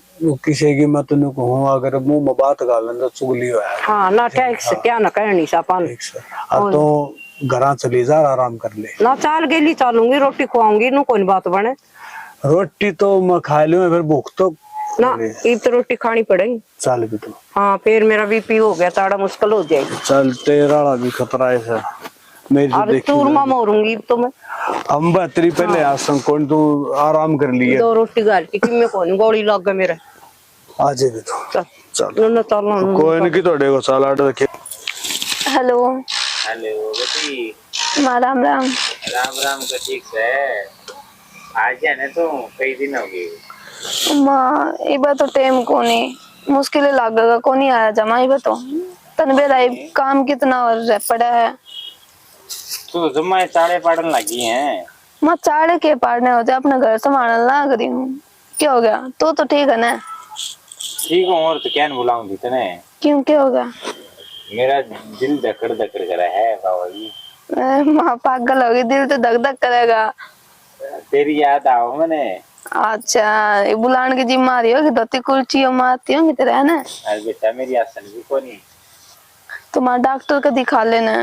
Speaker 4: किसी की मत न कहूं अगर मुंह में बात गालन तो चुगली हो है।
Speaker 2: हाँ ना ठीक से क्या ना कहनी सापान
Speaker 4: अब तो घरा चली जा आराम कर ले
Speaker 2: ना, चाल गेली चालूंगी रोटी खुआऊंगी नु कोई बात बने।
Speaker 4: रोटी तो मैं खा लूं फिर भूख तो
Speaker 2: ना, ईब तो रोटी खानी पड़ेगी।
Speaker 4: चल भी तो
Speaker 2: हाँ फिर मेरा बीपी हो गया ताड़ा मुश्किल हो जाएगी।
Speaker 4: चल तेरा भी खतरा है सर मेरी तो देखी
Speaker 2: चूरमा मोरूंगी तो मैं
Speaker 4: हम तेरी पहले आसन कौन तू आराम कर लिए
Speaker 2: दो रोटी गाल की किम्मे कौन गोली लग गया मेरे
Speaker 4: आज भी तो
Speaker 2: चल
Speaker 4: चल
Speaker 2: न चलना
Speaker 4: कोई नहीं की तोड़े को साल आटे रखे।
Speaker 1: हेलो
Speaker 5: हेलो बेटी,
Speaker 1: माँ राम राम।
Speaker 5: राम राम का ठीक है, आ जाने तो कई दिन हो गए।
Speaker 1: माँ ये बात तो टाइम को नहीं मुश्किल लागेगा को नहीं आया जमा ये बताओ तन बेरा काम कितना और पड़ा है।
Speaker 5: तू जमा चाड़े पाड़न लगी है।
Speaker 1: माँ चाड़े के पाड़ने होते अपने घर संभालने लग रही हूँ, क्या हो गया तो ठीक है ना।
Speaker 5: ठीक हूँ और तो क्या बुलाऊंगी तने,
Speaker 1: क्यों क्या हो गया।
Speaker 5: मेरा दिल धकड़ धकड़ कर रहा है बाबा जी।
Speaker 1: माँ पागल होगी, दिल तो धक धक करेगा।
Speaker 5: तेरी याद आओ मैंने।
Speaker 1: अच्छा ये बुलाने की जिम्मेदारी होगी, धोती कुलची मारती होंगी तेरा है ना।
Speaker 5: अरे बेटा मेरी आसन भी को नहीं,
Speaker 1: तुम्हारा डॉक्टर को दिखा लेना।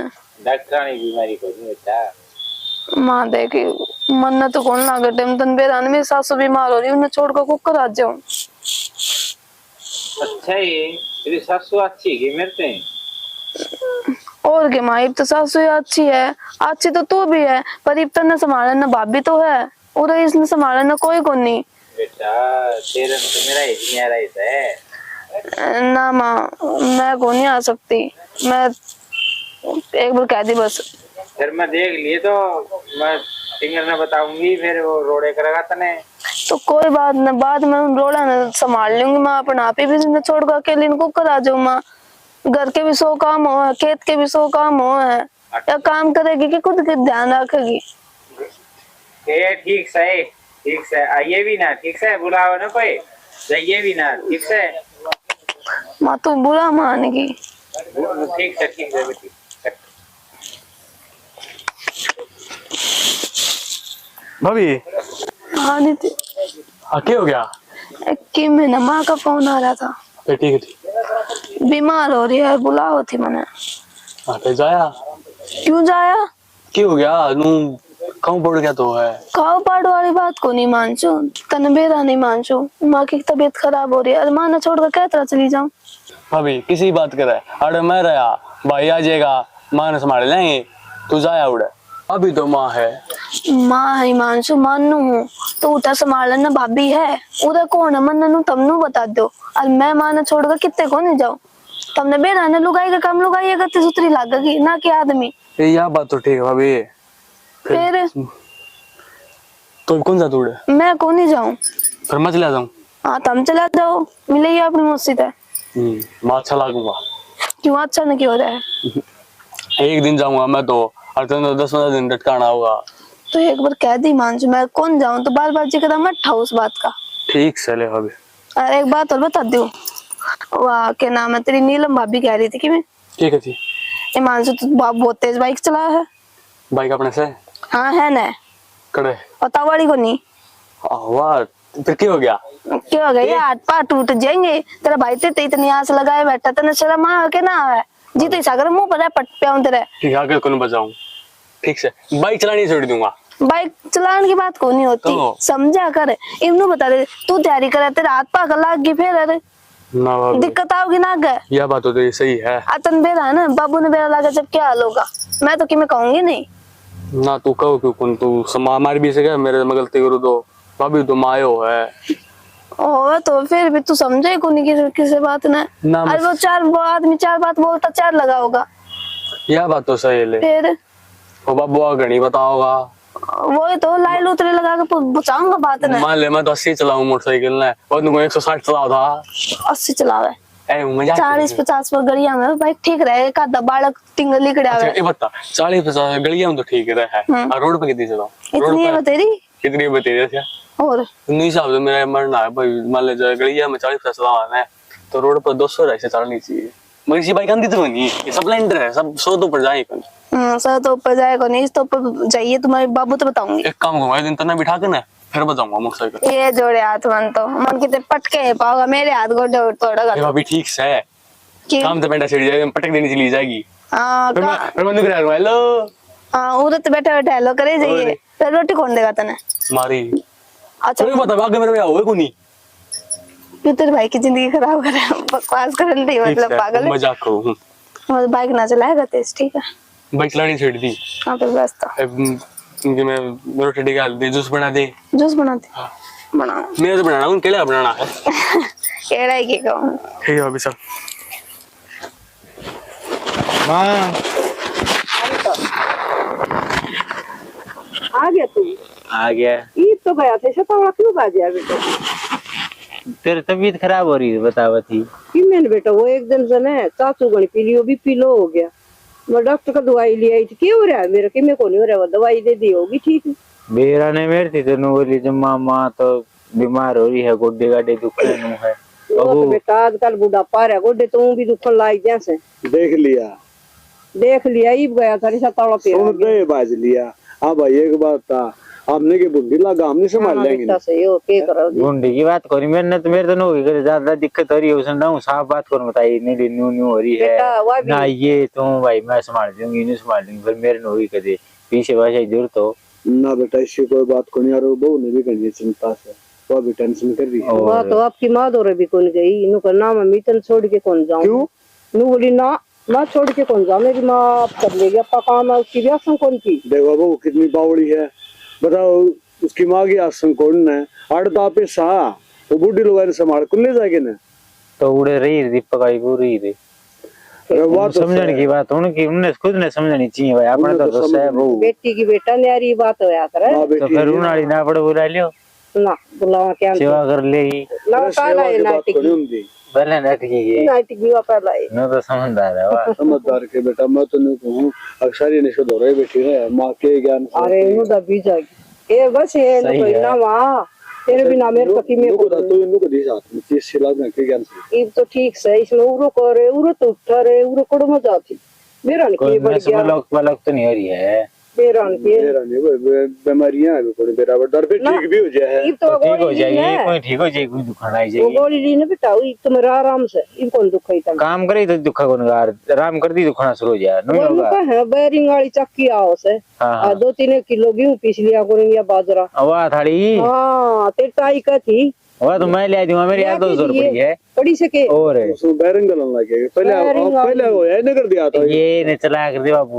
Speaker 5: डॉक्टर की बीमारी को नहीं बेटा।
Speaker 1: माँ देखी मन तो कौन लागे टाइम तन बेरान में सासू बीमार हो रही उन्हें छोड़ कर कुकर आ जाऊं।
Speaker 5: अच्छा ये तेरी सासू अच्छी है मेरे से।
Speaker 1: और के माँ तो सासू अच्छी है, अच्छी तो तू भी है पर इब तने संभालने ना भाभी तो है। और इसने संभाला ना कोई को नहीं
Speaker 5: बेटा तेरे तो मेरा एक नहीं आ रहा है
Speaker 1: ना माँ, मैं को नहीं आ सकती। मैं एक बार कह दी बस।
Speaker 5: फिर मैं देख लिए तो मैं टिंगर ने बताऊंगी, फिर वो रोड़े करेगा तने।
Speaker 1: तो कोई बात ना, बाद में उन रोड़ा ना संभाल लूंगी माँ अपना। आप ही भी जिंदा छोड़ कर अकेले इनको करा जाऊँ माँ। घर के भी 100 काम हो है, खेत के भी 100 काम हो है। या काम करेगी कि खुद के ध्यान रखेगी?
Speaker 5: ठीक से आइए भी ना, ठीक से बुलाओ ना कोई, जाइए भी ना, ठीक से।
Speaker 1: माँ तू बुरा मानेगी।
Speaker 5: ठीक है बेटी।
Speaker 3: भाभी
Speaker 1: हाँ नीति,
Speaker 3: क्या हो गया?
Speaker 1: कि मैंने माँ का फोन आ रहा था,
Speaker 3: ठीक थी,
Speaker 1: बीमार हो रही है, बुलाओ थी मैंने।
Speaker 3: जाया
Speaker 1: क्यों जाया?
Speaker 3: क्यों हो गया? नू कहूँ पड़ गया तो है।
Speaker 1: खाओ पाड़ वाली बात को नहीं मानचू, तनबेरा नहीं मानचू। माँ की तबीयत खराब हो रही है, अरे माँ ने छोड़कर क्या तरह चली जाऊं?
Speaker 3: भाभी किसी बात करे, अरे मैं रहा, भाई आ जाएगा, माँ ने संभाल लेंगे, तू जाया उड़े। अभी तो माँ है।
Speaker 1: माँ है मानसू, मानू हूँ तो उठा संभालन ना भाभी है, उधर कौन है मन तमनु बता दो। और मैं माँ ने छोड़कर कितने को नहीं जाऊं? तुमने बेरा ने लुगाई का काम लुगाई गति सुतरी लागेगी ना कि आदमी।
Speaker 3: यह बात तो ठीक है भाभी।
Speaker 1: फिर
Speaker 3: तो कौन सा तूड़े?
Speaker 1: मैं को नहीं जाऊं।
Speaker 3: फिर मैं चला जाऊं?
Speaker 1: हाँ तुम चला जाओ, मिलेगी अपनी मस्जिद है।
Speaker 3: मैं अच्छा लागूंगा।
Speaker 1: क्यों अच्छा नहीं क्यों रहा है?
Speaker 3: एक दिन जाऊंगा मैं तो, और तुम 10-15 दिन लटकाना होगा।
Speaker 1: तो एक बार कह दी मानसू, मैं कौन जाऊं? तो बार बार जिक्र मत उठाओ उस बात का।
Speaker 3: ठीक से ले भाभी।
Speaker 1: और एक बात और बता दो, वाह क्या नाम है तेरी, नीलम भाभी कह रही थी कि मैं
Speaker 3: ठीक है थी।
Speaker 1: मानसू तू बहुत तेज बाइक चला है।
Speaker 3: बाइक अपने से?
Speaker 1: हाँ है ना,
Speaker 3: कड़े
Speaker 1: पता वाली को नहीं।
Speaker 3: वाह, फिर क्या हो गया?
Speaker 1: क्या हो गया? हाथ पार टूट जाएंगे। तेरा भाई ते इतनी आस लगाए बैठा, तेने शर्म आ के ना आवे? जीते सागर मुंह पर पट पे तेरे।
Speaker 3: ठीक है, आगे कौन बचाऊं? ठीक से बाइक चलानी छोड़ दूंगा।
Speaker 1: बाइक चलाने की बात को नहीं होती
Speaker 3: तो?
Speaker 1: समझा कर। इन्हों बता दे तू तैयारी करे, तेरा हाथ पाक लाग गई फिर अरे
Speaker 3: ना भाभी,
Speaker 1: दिक्कत आओगी ना आगे।
Speaker 3: यह बात तो सही है।
Speaker 1: अतन बेरा है ना, बाबू ने बेरा लगा जब क्या हाल होगा? मैं तो कि मैं कहूंगी नहीं
Speaker 3: ना, तू कहो क्यों कौन, तू हमारी भी से क्या मेरे में गलती करूँ तो भाभी तो मायो है।
Speaker 1: ओ तो फिर भी तू समझे को नहीं किसी बात ने।
Speaker 3: ना
Speaker 1: अरे वो आदमी 4 बात बोलता 4 लगा होगा।
Speaker 3: यह बात तो सही है।
Speaker 1: फिर
Speaker 3: वो बाबू घड़ी बताओगा,
Speaker 1: वही तो लाई लूतरे लगा के बचाऊंगा बात ने।
Speaker 3: मान ले मैं तो 80 चलाऊं मोटरसाइकिल ने, और तुमको 160 चलाओ था।
Speaker 1: 80 चलावे,
Speaker 3: ए मजाक
Speaker 1: 40-50 पर गड़िया में बाइक ठीक रहेगा। का दबाड़क टिंगली कड़ावे।
Speaker 3: अच्छा ये बता, 40-50 गलियां में तो ठीक रहा है, और रोड पे कितनी चलाऊं?
Speaker 1: इतनी है तेरी
Speaker 3: कितनी बता रहे थे?
Speaker 1: और
Speaker 3: नहीं हिसाब से मेरा मरना है भाई। मान ले जाए गलियां में 40-50 चलाना है तो रोड पर 200 ऐसे चलनी चाहिए। मेरी सी बाइक आंधी तो नहीं, ये स्प्लेंडर है, सब 100 तो ऊपर जाएगा।
Speaker 1: सर तो ऊपर जाएगा नहीं, तो ऊपर जाइए तुम्हारे बाबू तो बताऊंगी।
Speaker 3: एक काम करूंगा, दिन तना बिठा के ना फिर बताऊंगा मोटरसाइकिल।
Speaker 1: ये जोड़े हाथ मन कितने पटके पाओगा, मेरे हाथ गोडे तोड़ेगा।
Speaker 3: भाभी ठीक से है, काम तो बेटा छिड़ जाएगा, पटक देनी चली जाएगी।
Speaker 1: हाँ
Speaker 3: फिर मैं निकल आऊंगा, हेलो
Speaker 1: हाँ उधर तो बैठे बैठे हेलो करे जाइए। फिर रोटी कौन देगा तने?
Speaker 3: मारी।
Speaker 1: अच्छा
Speaker 3: तुम्हें पता आगे मेरे में आओगे को नहीं?
Speaker 1: तू तेरे भाई की जिंदगी खराब करे, बकवास कर रही मतलब पागल है।
Speaker 3: मजाक करूं,
Speaker 1: मैं बाइक ना चलाएगा तेज, ठीक है?
Speaker 3: बाइक चलानी छोड़ दी।
Speaker 1: हाँ फिर बस तो
Speaker 3: क्योंकि मैं रोटी निकाल दे, जूस बना दे।
Speaker 1: जूस बनाते बना
Speaker 3: मेरे तो बनाना, उनके लिए बनाना है।
Speaker 1: केड़ा ही के कहूँ।
Speaker 3: ठीक है भाभी साहब।
Speaker 4: माँ
Speaker 2: आ गया तू?
Speaker 5: आ गया।
Speaker 2: ईद तो गया थे, शतावड़ा क्यों आ गया बेटा?
Speaker 5: तेरी तबीयत खराब हो रही है बतावती।
Speaker 2: कि मैंने बेटा वो एक दिन से ना चाचू गणी पी ली, वो भी पीलो हो गया। मैं डॉक्टर का दवाई ले आई थी, क्या हो रहा है मेरा? कि मेरे को नहीं हो रहा, वो दवाई दे दी होगी ठीक।
Speaker 5: बेरा ने मेरे थी तेन बोली जम्मा माँ तो बीमार हो रही है, गोड्डे गाडे दुखने है।
Speaker 2: वो तो बेटा आजकल बुढ़ापा रहा, गोड्डे तो भी दुखन लाग जैसे।
Speaker 4: देख लिया
Speaker 2: ही गया था शतावड़ा पे
Speaker 4: बाज लिया। हाँ भाई एक बात था, हमने की बुढ़ी लगा, हमने संभाल लेंगे।
Speaker 2: सही हो के करो
Speaker 5: गुंडे की बात करी मेरे तो नहीं होगी, ज्यादा दिक्कत हो रही है उसने ना, साफ बात करो बताइए, नहीं न्यू न्यू हो रही है ना ये तुम भाई मैं संभाल दूंगी, नहीं संभाल दूंगी, फिर मेरे होगी कदे पीछे भाषा दूर तो
Speaker 4: ना बेटा इसकी कोई बात को नहीं। और बहू ने भी करनी चिंता से, वो भी टेंशन कर रही है।
Speaker 2: वो तो आपकी माँ दो भी कौन गई, इन्हों का नाम मीतन छोड़ के कौन जाऊं?
Speaker 4: क्यों?
Speaker 2: नू बोली ना माँ छोड़ के कौन जाऊं, मेरी माँ कर लेगी अपना काम है, उसकी भी आसन कौन की।
Speaker 4: देखो बहू कितनी बावड़ी है, बताओ उसकी माँ की आसन कौन ने आड़ता पे सा वो बुढ़ी लोग ने संभाल कुल्ले जाके ने
Speaker 5: तो उड़े रही दीपक आई पूरी रे समझने की बात उनकी उनने खुद ने समझनी चाहिए भाई अपने तो दोस्त है वो
Speaker 2: बेटी की बेटा न्यारी बात होया करे
Speaker 5: तो फिर उनाड़ी ना पड़े बुला लियो
Speaker 2: ना बुलावा क्या
Speaker 5: सेवा कर ले ही
Speaker 2: ना काला है नाटक
Speaker 5: पहले नाटक ये
Speaker 2: नाटक भी पहला है
Speaker 5: न तो समझदार है वाह
Speaker 4: समझदार के बेटा मैं तो नहीं कहूँ अक्सर ही निशुद्ध हो रही बेटी है माँ के ज्ञान से
Speaker 2: अरे नु दबी जाएगी ये बस है न कोई ना वहां तेरे बिना मेरे पति में
Speaker 4: को तो इनको को दी साथ में 30 से लाख के ज्ञान से
Speaker 2: ये तो ठीक से इसमें उरो करे उरो तो उठा रे उरो कोड़ मजा आती मेरा नहीं
Speaker 5: कोई
Speaker 2: बढ़ गया
Speaker 5: पलक तो नहीं हो रही है
Speaker 2: मेरा नहीं
Speaker 4: बीमारियां है थोड़ी बराबर दर पे ठीक भी हो जाए
Speaker 2: ये तो
Speaker 5: ठीक हो जाएगी कोई ठीक हो जाएगी कोई दुखाना आई
Speaker 2: वो
Speaker 5: जाएगी
Speaker 2: गोली ली ना बेटा ये तो मेरा आराम से ये कौन दुख है तब
Speaker 5: काम करे तो दुखा कौन गार आराम कर दी दुखाना शुरू हो जाए नहीं
Speaker 2: वो
Speaker 5: होगा
Speaker 2: है बैरिंग वाली चक्की आओ से
Speaker 5: हाँ
Speaker 2: 2-3 किलो गेहूं पीस लिया करेंगे या बाजरा
Speaker 5: वाह थाड़ी
Speaker 2: हाँ तेरी ताई का थी
Speaker 5: वाह तो मैं ले आई दूंगा मेरी याद 200 रुपये है
Speaker 2: पड़ी सके
Speaker 5: और है
Speaker 4: उसमें बैरिंग गलन लगे पहले वो है नहीं कर दिया था
Speaker 5: ये ने चला कर दे बाबू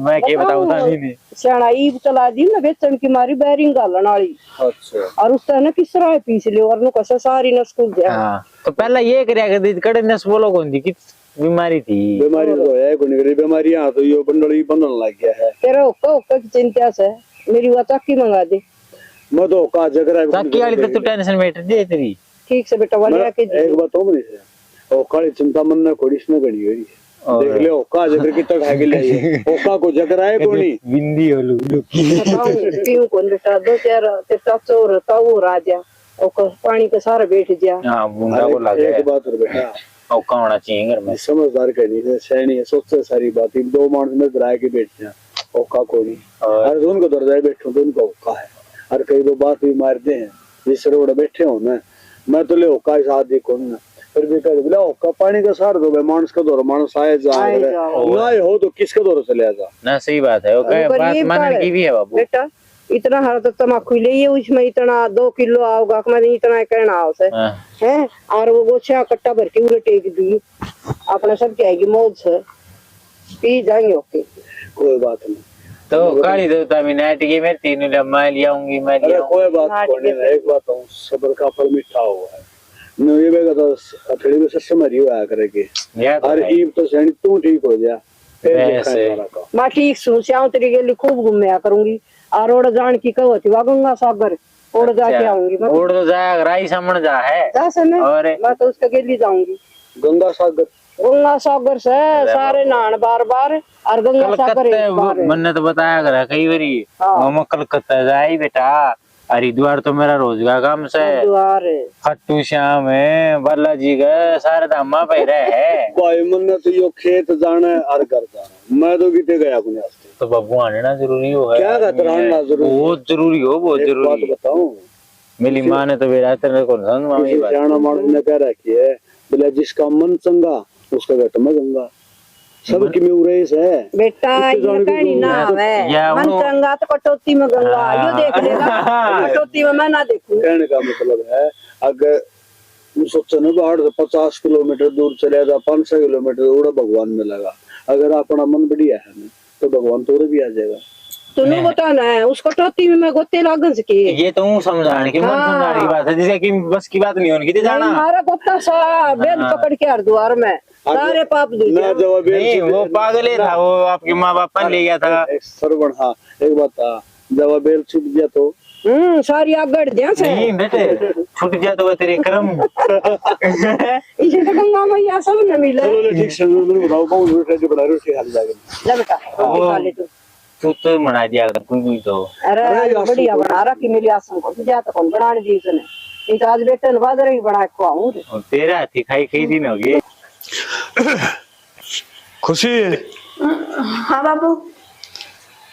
Speaker 5: मैं क्या बताऊं था नहीं
Speaker 2: सियाना ईब चला दी ना बेचन की मारी बैरिंग गालन वाली
Speaker 4: अच्छा
Speaker 2: और उसका ना किस तरह पीस लियो और नु कसा सारी न स्कूल गया
Speaker 5: हां तो पहला ये करया कर दी कड़े नस बोलो कौन दी किस बीमारी थी
Speaker 4: बीमारी तो है कोई नहीं बीमारियां तो ये बंडली बंधन लग गया है
Speaker 2: तेरा ओका की चिंता से मेरी वो चक्की मंगा दे
Speaker 4: मैं तो का जगह
Speaker 5: चक्की वाली तो तू टेंशन में दे तेरी
Speaker 2: ठीक से बेटा वाले आके
Speaker 4: एक बात और है ओका चिंता मन में कोड़ी इसमें गड़ी हुई है देख ले ओका जगह कितना ढाके ले ओका को जगह है कोनी
Speaker 5: बिंदी हो लू
Speaker 2: पीऊ कौन बेटा 2-4 ते चोर ताऊ राजा ओका पानी के सारा बैठ गया
Speaker 5: हां बुंदा को लग गया
Speaker 4: एक बात और बेटा
Speaker 5: ओका होना चाहिए घर में
Speaker 4: समझदार कहनी है सैनी है सोचते सारी बात दो मानस में डरा के बैठ जा ओका कोनी और उनको दर्जा बैठो तो उनको ओका है और कई दो बात भी मारते हैं जिस रोड बैठे हो ना मैं तो ले ओका साथ देखो ना फिर भी कह बोला ओका पानी का सार दो मानस का दौर मानस आए जा ना हो तो किसका दौर चले जा
Speaker 5: ना सही बात है ओके बात मानने की भी है बाबू
Speaker 2: बेटा इतना हर तो तमाकू ले ये उसमें इतना 2 किलो आओगा मैंने इतना कहना आओ से है और वो गोछा कट्टा भर के उरे टेक दी अपने सब क्या आएगी मौज से पी जाएंगे ओके
Speaker 4: कोई बात नहीं
Speaker 5: तो काली देवता में नाटकी में तीनों मैं लियाऊंगी मैं लियाऊंगी
Speaker 4: कोई बात कोनी है एक बात हूं सब्र का फल मीठा हुआ है नो ये बेगा तो अथड़ी में सस मरी हुआ करके और ईब तो सैनी तू ठीक हो जा
Speaker 5: वैसे
Speaker 2: मैं ठीक सुनस्याऊं तेरी के लिए खूब घूमया करूंगी और ओड़ जान की कहो थी गंगा सागर ओड़ जाके आऊंगी मैं
Speaker 5: ओड़ तो जाया राई समण जा है
Speaker 2: जा से मैं तो उसके गेली जाऊंगी
Speaker 4: गंगा सागर
Speaker 2: से सारे नहान बार और गंगा सागर एक बार
Speaker 5: मैंने तो बताया करा कई बारी हम कलकत्ता जाई बेटा हरिद्वार तो मेरा रोज का काम से खट्टू श्याम है बालाजी का सारे धामा पे रहे है
Speaker 4: भाई मन तो यो खेत जाना है और घर जाना मैं तो किते गया अपने वास्ते
Speaker 5: तो बाबू आने ना जरूरी हो है
Speaker 4: क्या कहते रहना जरूरी
Speaker 5: बहुत जरूरी हो बहुत जरूरी
Speaker 4: बात बताऊं
Speaker 5: मेरी माँ ने तो मेरा तेरे को समझ मामी बात
Speaker 4: जाना मानस ने कह रखी है बोले जिसका मन चंगा उसका घट में गंगा सबकी में उरेस है
Speaker 2: बेटा ये कहानी ना है मन चंगा तो कटौती में गंगा यो देख लेगा कटौती में मैं ना देखूं
Speaker 4: कहने का मतलब है अगर सोचो ना 8 से 50 किलोमीटर दूर चले जा 500 किलोमीटर उड़ा भगवान में लगा अगर अपना मन बढ़िया है ना तो भगवान तोरे भी आ जाएगा
Speaker 2: तूने बताना है उसको टोती में मैं गोते लागन सके
Speaker 5: ये तो हूं समझाने की मन समझाने की बात है जैसे कि बस की बात नहीं होनी कितने जाना
Speaker 2: हमारा गोता सा बेल पकड़ के हरिद्वार में सारे पाप धुल
Speaker 4: ना जवाब
Speaker 5: नहीं वो पागल ही था वो आपके माँ बाप ले गया था
Speaker 4: सरवण हाँ एक बात था जब बेल छूट गया तो
Speaker 2: सारी आग गड़ दिया से
Speaker 5: नहीं बेटे छूट गया तो तेरे कर्म
Speaker 2: इसे तो गंगा मैया सब न मिले
Speaker 4: चलो ठीक से मैं बताऊं कौन रोटी जो बना रोटी खा जाएगा
Speaker 2: ले बेटा खा ले
Speaker 5: तू तो बना दिया कर कोई तो
Speaker 2: अरे बढ़िया बना रखी मेरी आसम को जा तो कौन बनाने दी उसने नहीं तो आज बेटे ने बादर ही बना के आऊं
Speaker 5: तेरा हाथी खाई कई दिन हो गए
Speaker 4: खुशी
Speaker 1: हाँ बाबू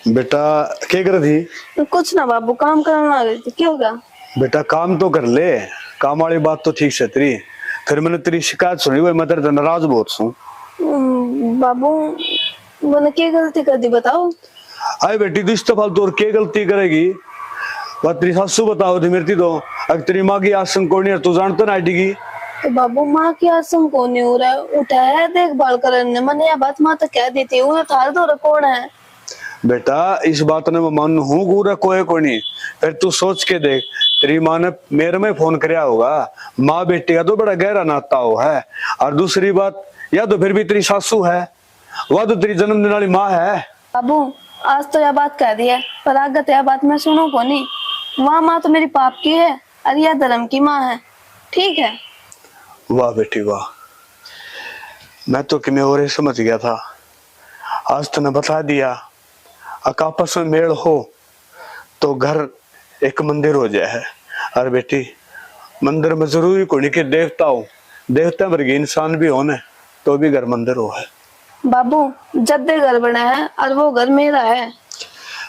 Speaker 4: बेटा क्या कर रही थी
Speaker 1: कुछ ना बाबू काम करना आ रही थी क्या होगा
Speaker 4: बेटा काम तो कर ले काम वाली बात तो ठीक से तेरी फिर मैंने तेरी शिकायत सुनी हुई मैं तेरे नाराज बहुत हूँ
Speaker 1: बाबू मैंने क्या गलती कर दी बताओ
Speaker 4: आए बेटी तो इस तो फालतू और क्या गलती करेगी बात तेरी सासू बताओ थी मेरी तो अगर तेरी माँ की आसन कोई नहीं तू जानता ना आईटी की
Speaker 1: तो बाबू माँ की आसम कौन नहीं हो रहा है उठा है देखभाल करने मैंने यह बात माँ तो कह दी थी वो थार दो कौन है
Speaker 4: बेटा इस बात ने मैं मान हूँ पूरा कोई को नहीं। फिर तू सोच के देख, तेरी माँ ने मेरे में फोन कराया होगा, माँ बेटी का तो बड़ा गहरा नाता हो है। और दूसरी बात, या तो फिर भी तेरी सासू है, वह तो तेरी जन्मदिन वाली माँ है।
Speaker 1: बाबू आज तो यह बात कह दी है, पर आगे यह बात मैं सुनू को नहीं। वहाँ माँ तो मेरी पाप की है और यह धर्म की माँ है, ठीक है।
Speaker 4: वाह बेटी वाह, मैं तो किमें और समझ गया था, आज तूने बता दिया। आपस में मेल हो तो घर एक मंदिर हो जाए है। और बेटी मंदिर में जरूरी को नहीं कि देवता हो, देवता वर्गी इंसान भी होने तो भी घर मंदिर हो है।
Speaker 1: बाबू जद्दे घर बना है और वो घर मेरा है।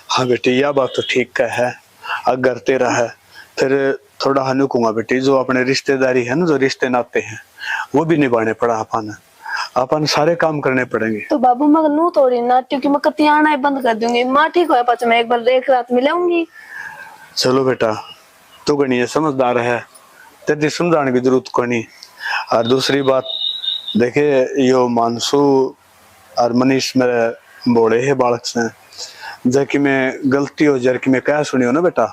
Speaker 4: हाँ बेटी यह बात तो ठीक है। अगर तेरा है फिर थोड़ा हनु कहूंगा बेटी, जो अपने रिश्तेदारी है ना, जो रिश्ते नाते हैं वो भी निभाने पड़ा अपन सारे काम करने पड़ेंगे।
Speaker 1: तो बाबू मैं नू थोड़ी ना, क्योंकि मैं कती आना ही बंद कर दूंगी। माँ ठीक हो पास मैं एक बार एक रात मिलाऊंगी।
Speaker 4: चलो बेटा तू गणिय समझदार है, तेरी समझाने की जरूरत को नहीं। और दूसरी बात देखे, यो मानसू और मनीष मेरे बोले है बालक से, जबकि मैं गलती हो जाए कि मैं क्या सुनी हो ना बेटा,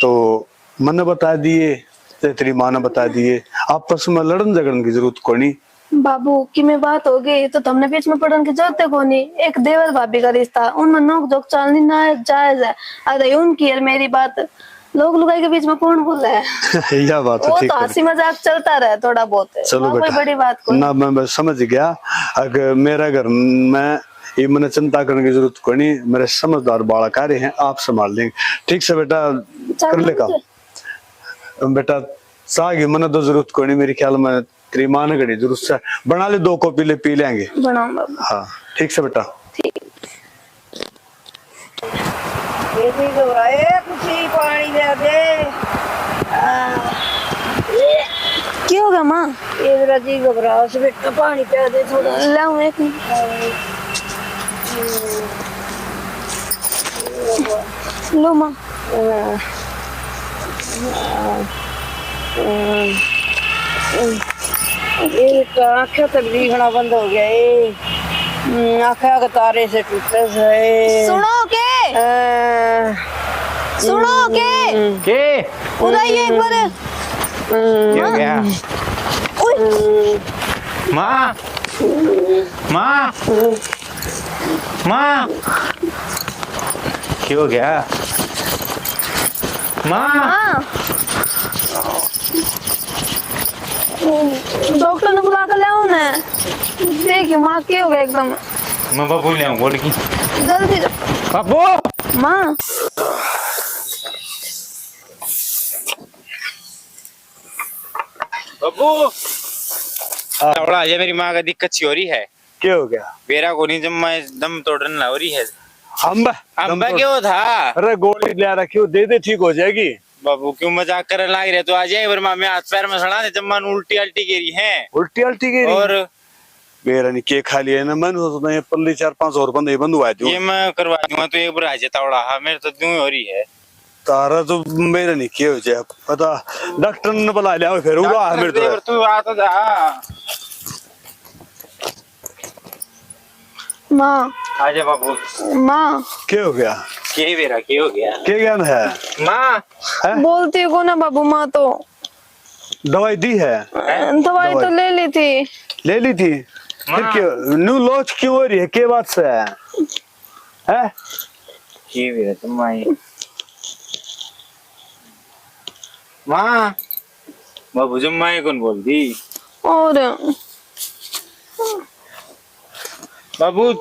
Speaker 4: तो मैंने बता दिए, तेरी माँ ने बता दिए, आपस में लड़न झगड़न की जरूरत को नहीं।
Speaker 1: बाबू की में बात हो गई तो हमने बीच में पढ़ने की जरूरत को नहीं। एक देवर भाभी का रिश्ता, उनमें नोक जोक चलनी ना जायज है। अरे उनकी और मेरी बात लोग लुगाई के बीच में कौन बोल रहा है?
Speaker 4: यह बात
Speaker 1: वो
Speaker 4: ठीक
Speaker 1: तो
Speaker 4: है।
Speaker 1: हंसी मजाक चलता रहे थोड़ा बहुत।
Speaker 4: चलो
Speaker 1: कोई
Speaker 4: बेटा,
Speaker 1: बड़ी बात को
Speaker 4: ना मैं समझ गया। अगर मेरा घर में ये मैंने चिंता करने की जरूरत को नहीं, मेरे समझदार बालक आ रहे हैं, आप संभाल लेंगे। ठीक से बेटा कर ले काम। बेटा सागी मैंने तो जरूरत को नहीं, मेरे ख्याल में तेरी माँ ने घड़ी जरूरत से बना ले, 2 कॉपी ले पी लेंगे।
Speaker 1: बनाओ बाबू।
Speaker 4: हाँ ठीक से बेटा।
Speaker 2: पानी दे दे।
Speaker 1: क्या होगा माँ?
Speaker 2: ये जी घबराओ से बेटा, पानी पिया दे थोड़ा।
Speaker 1: लाऊं एक मिनट। लो माँ।
Speaker 2: ये आँखें तक दिखना बंद हो गया। ये आँखें के तारे से टूटे से।
Speaker 1: सुनो के उड़ाइए एक बार।
Speaker 5: क्या हो गया? माँ माँ माँ क्या हो गया? माँ
Speaker 1: डॉक्टर ने बुला कर लाओ ना। देखिए माँ क्या हो गया एकदम।
Speaker 5: मैं बाबू ले आऊँ, बोल की
Speaker 1: जल्दी
Speaker 5: बाबू।
Speaker 1: माँ।
Speaker 5: बाबू थोड़ा ये मेरी माँ का दिक्कत सी हो रही है।
Speaker 4: क्या हो गया?
Speaker 5: बेरा को नहीं, जब मैं दम तोड़ने हो रही है।
Speaker 4: अम्बा
Speaker 5: क्यों था?
Speaker 4: अरे गोली ले रखी हो, दे दे ठीक हो जाएगी।
Speaker 5: बाबू क्यों मजाक कर लाग रहे? तो आ जाए वर्मा में हाथ पैर में सड़ा दे, जब मन उल्टी अल्टी गिरी है।
Speaker 4: उल्टी अल्टी गिरी
Speaker 5: और
Speaker 4: मेरा नहीं के खा लिया ना, मैंने सोचता ये पल्ली 4-5 और बंदे बंधवा दूं।
Speaker 5: ये मैं करवा दूंगा तो एक बार आ जाता उड़ा। हाँ मेरे तो यूं हो रही है।
Speaker 4: तारा तो मेरा नहीं किया हो जाए पता, डॉक्टर ने बुला लिया फिर उड़ा मेरे तो।
Speaker 5: तू आ तो जा।
Speaker 1: माँ
Speaker 5: आजा बाबू।
Speaker 1: माँ
Speaker 4: क्या हो गया?
Speaker 5: के बेरा के हो गया?
Speaker 4: क्या ज्ञान है?
Speaker 5: माँ
Speaker 1: बोलती को ना बाबू। माँ तो
Speaker 4: दवाई दी है?
Speaker 1: दवाई तो ले ली थी।
Speaker 4: ले ली थी फिर क्यों न्यू लॉन्च क्यों हो रही है? क्या बात से है?
Speaker 5: के बेरा तुम आई माँ। बाबू जब माँ कौन बोल दी?
Speaker 1: और
Speaker 5: बाबू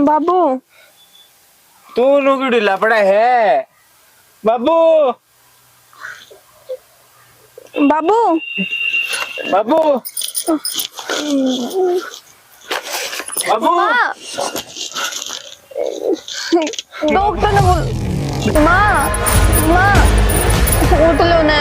Speaker 1: बाबू
Speaker 5: तू लोग ढीला पड़ा है। बाबू
Speaker 1: बाबू
Speaker 5: बाबू बाबू
Speaker 1: माँ डॉक्टर ने बोल। माँ माँ उठ लो ना।